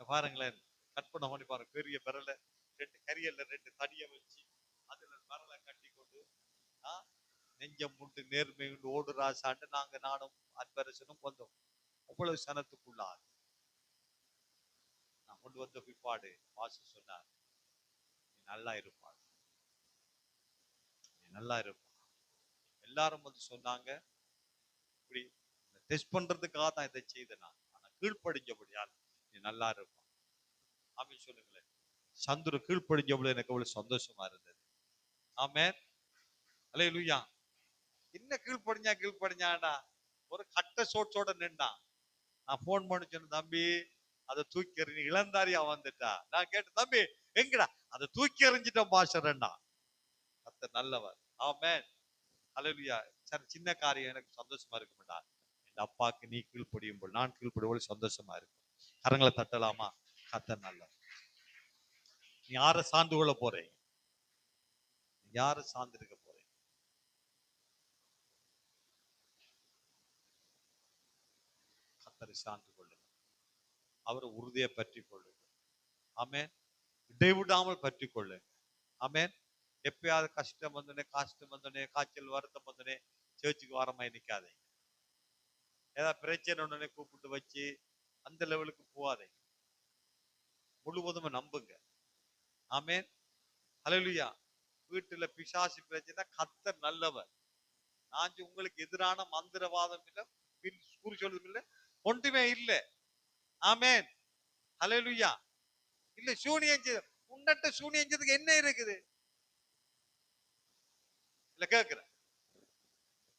பாருங்களேன். கற்பனை பண்ணி பாருங்க, பெரிய பெரல 2 கரியல்ல 2 தடிய வச்சு அதுல பெரலை கட்டி கொண்டு நெஞ்சம் உண்டு நேர்மை உண்டு ஓடுராசாண்டு நாங்க நானும் அன்பரசனும் வந்தோம். அவ்வளவு சனத்துக்குள்ளார் நான் கொண்டு வந்த பிற்பாடு வாசு சொன்னார், நீ நல்லா இருப்பாள், நீ நல்லா இருப்பா. எல்லாரும் வந்து சொன்னாங்க, இப்படி டெஸ்ட் பண்றதுக்காக தான் இதை செய்தேன் நான், ஆனா கீழ்ப்படிஞ்சபடியால் நீ நல்லா இருப்பா. ஆமீன் சொல்லுங்களேன். சந்துரு கீழ்ப்படிஞ்சபடி எனக்கு அவ்வளவு சந்தோஷமா இருந்தது. ஆமென். அல்லேலூயா. என்ன கீழ்ப்படிஞ்சாடா, ஒரு கட்ட சோட்சோட நின்றான். நான் போன் பண்ணி சொன்ன, தம்பி அதை தூக்கி எறிஞ்சு இளந்தாரியா வந்துட்டா. நான் கேட்டேன், தம்பி எங்கடா, அதை தூக்கி எறிஞ்சிட்டோம் பாஸ்டர்னா. கர்த்தர் நல்லவர். ஆமென். அல்லேலூயா. சரி, சின்ன காரியம் எனக்கு சந்தோஷமா இருக்கும்டா, என் அப்பாக்கு நீ கீழ்ப்படியும் போது நான் கீழ்ப்படியும் சந்தோஷமா இருக்கும். கரங்களை தட்டலாமா? கர்த்தர் நல்லவர். நீ யாரை சார்ந்து கொள்ள போறீங்க? யாரை சார்ந்திருக்க போறீங்க? கர்த்தரை சார்ந்து கொள்ளுங்க, அவரை உறுதியை பற்றி கொள்ளுங்க. ஆமென். இடைவிடாமல் பற்றி கொள்ளுங்க. ஆமென். எப்பயாவது கஷ்டம் வந்தோடனே காய்ச்சல் வருத்தம் வந்தோடனே சேர்ச்சுக்கு வர மாதிரி நிக்காதே. ஏதாவது பிரச்சனை உடனே கூப்பிட்டு வச்சு அந்த லெவலுக்கு போகாதே. முழுவதும் நம்புங்க. ஆமென். ஹல்லேலூயா. வீட்டுல பிசாசு பிரச்சனை, கர்த்தர் நல்லவர். நான் உங்களுக்கு எதிரான மந்திரவாதம் இல்லை, கூறி சொல்றதும் இல்லை, ஒன்றுமே இல்லை. ஆமென். ஹல்லேலூயா. இல்ல சூனியம் உன்னட்ட சூனியம் செய்யறதுக்கு என்ன இருக்குது? இல்ல கேட்கிறேன்.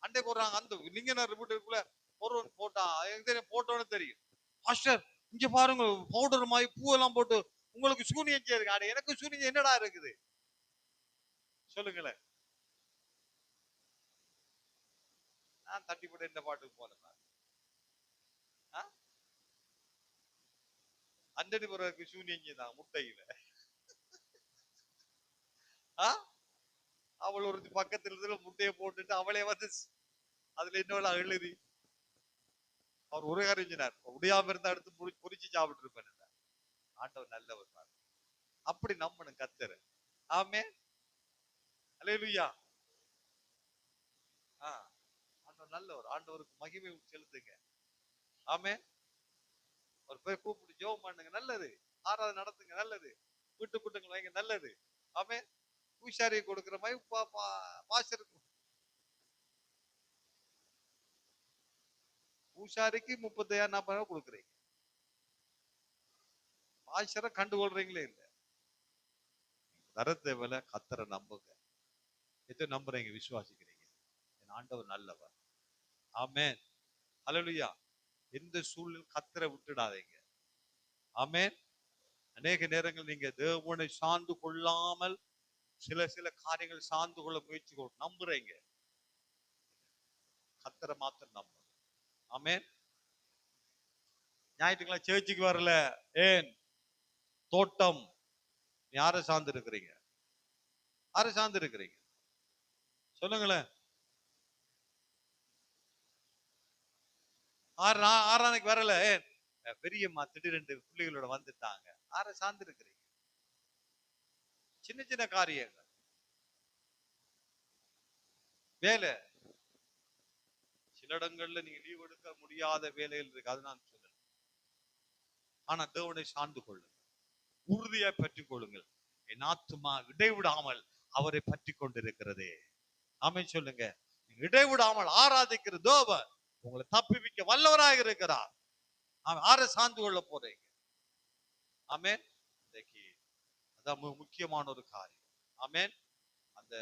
அண்டை போடுறாங்க, அந்த லிங்கனர் வீட்டுக்குள்ள ஒருவன் போட்டான், போட்டோன்னு தெரியும். மாஸ்டர் இங்க பாருங்க பவுடர் மாதிரி பூவெல்லாம் போட்டு உங்களுக்கு சூனியம் செய்யுங்க. எனக்கு சூனியம் என்னடா இருக்குது சொல்லுங்களேன். நான் தட்டி போட்டு இந்த பாட்டுக்கு போனேன். அந்தடி பிறகு சூனியம் செய்தான் முட்டையில. அவள் ஒரு பக்கத்துல இருந்து முட்டையை போட்டுட்டு அவளே வந்து அதுல இன்னொரு எழுதி அவர் ஒரு அறிஞர் முடியாம இருந்தா எடுத்து பொறிச்சு சாப்பிட்டு இருப்பேன். ஆண்டவர் நல்லவர். அப்படி நம்பணும் கத்தர். ஆமே அல்லேலூயா. ஆண்டவர் நல்லவர். ஆண்டவருக்கு மகிமை செலுத்துங்க. ஆமே. ஒரு பேர் கூப்பிட்டு ஜெபம் பண்ணுங்க, நல்லது. ஆராதனை நடத்துங்க, நல்லது. வீட்டு கூட்டங்கள் வைங்க, நல்லது. ஆமே. பூசாரி கொடுக்கிற மாதிரி பாஸ்டருக்கு பூசாரிக்கு 35,000-40,000 கொடுக்குறீங்க. பாஸ்டரை கண்டுகொள்றீங்களே இல்ல. தரத்தை வில கத்தரை நம்புங்க. எத்தனை நம்புறீங்க, விசுவாசிக்கிறீங்க? என் ஆண்டவர் நல்லவர். ஆமென் அல்லேலூயா. எந்த சூழ்நிலை கத்தரை விட்டுடாதீங்க. ஆமென். அநேக நேரங்கள் நீங்க தேவனை சார்ந்து கொள்ளாமல் சில காரியங்கள் சார்ந்து கொள்ள முயற்சி நம்புறீங்க. கத்தரை மாத்திரம் நம்புங்க. ஆமென். ஞாயிற்றுக்கிழமை சேர்ச்சுக்கு வரல, ஏன்? தோட்டம். யாரை சார்ந்து இருக்கிறீங்க? யாரை சார்ந்து இருக்கிறீங்க சொல்லுங்களேன். ஆறானைக்கு வரல, ஏன்? பெரியம்மா திடீரென்று பிள்ளைகளோட வந்துட்டாங்க. யாரை சார்ந்து இருக்கிறீங்க? சின்ன சின்ன காரியங்கள், வேலை. சில இடங்கள்ல நீங்க லீவ் எடுக்க முடியாத வேலைகள் இருக்கு, அது நான் சொல்றேன். ஆனா தேவனை சார்ந்து கொள்ளுங்கள், உறுதியை பற்றிக் கொள்ளுங்கள். என் ஆத்துமா இடைவிடாமல் அவரை பற்றி கொண்டிருக்கிறது. ஆமென் சொல்லுங்க. இடைவிடாமல் ஆராதிக்கிற தேவன் உங்களை தப்பிவிக்க வல்லவராக இருக்கிறார். ஆரை சார்ந்து கொள்ள போறீங்க. ஆமென். இன்னைக்கு அதான் முக்கியமான ஒரு காரியம். ஆமென். அந்த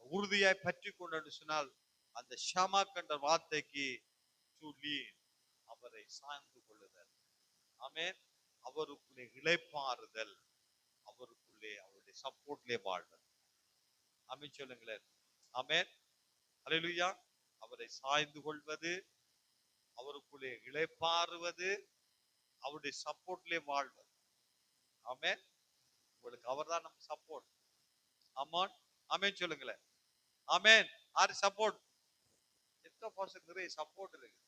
உறுதியாய் பற்றி கொண்டு சொன்னால் அந்த ஷமாக் என்ற வார்த்தைக்கு அவரை சார்ந்து கொள்ளுதல். ஆமென். அவருக்குள்ளே இளைப்பாறுதல், அவருக்குள்ளே அவருடைய சப்போர்ட்லே வாழ்தல். ஆமென் சொல்லுங்களேன். ஆமென் அல்லேலூயா. அவரை சாய்ந்து கொள்வது, அவருக்குள்ளே இளைப்பாறுவது, அவருடைய சப்போர்ட்லே வாழ்வது. ஆமென். உங்களுக்கு அவர்தான் நம்ம சப்போர்ட். ஆமென். ஆமென் சொல்லுங்களேன். ஆமென். ஆர் சப்போர்ட். எத்தனை பர்சன்ட் நிறைய சப்போர்ட் இருக்கு,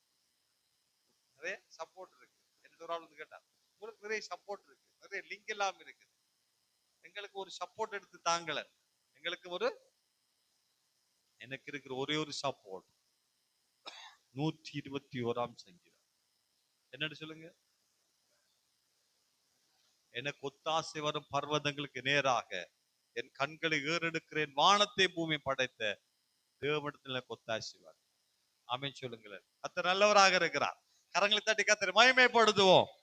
நிறைய சப்போர்ட் இருக்கு. எந்த ஒரு ஆள் வந்து கேட்டா உங்களுக்கு நிறைய சப்போர்ட் இருக்கு, நிறைய லிங்க் எல்லாம் இருக்கு. எங்களுக்கு ஒரு சப்போர்ட் எடுத்து தாங்கல. எங்களுக்கு எனக்கு இருக்கிற ஒரே ஒரு சப்போர்ட் 121ஆம் சங்கீதம். என்னன்னு சொல்லுங்க. எனக்கு ஒத்தாசை வரும் பர்வதங்களுக்கு நேராக என் கண்களை ஏறெடுக்கிறேன், வானத்தை பூமி படைத்த தேவனிடத்துல ஒத்தாசை வரும். ஆமென் சொல்லுங்களேன். கர்த்தர் நல்லவராக இருக்கிறார். கரங்களை தட்டி கர்த்தரை மகிமைப்படுத்துவோம்.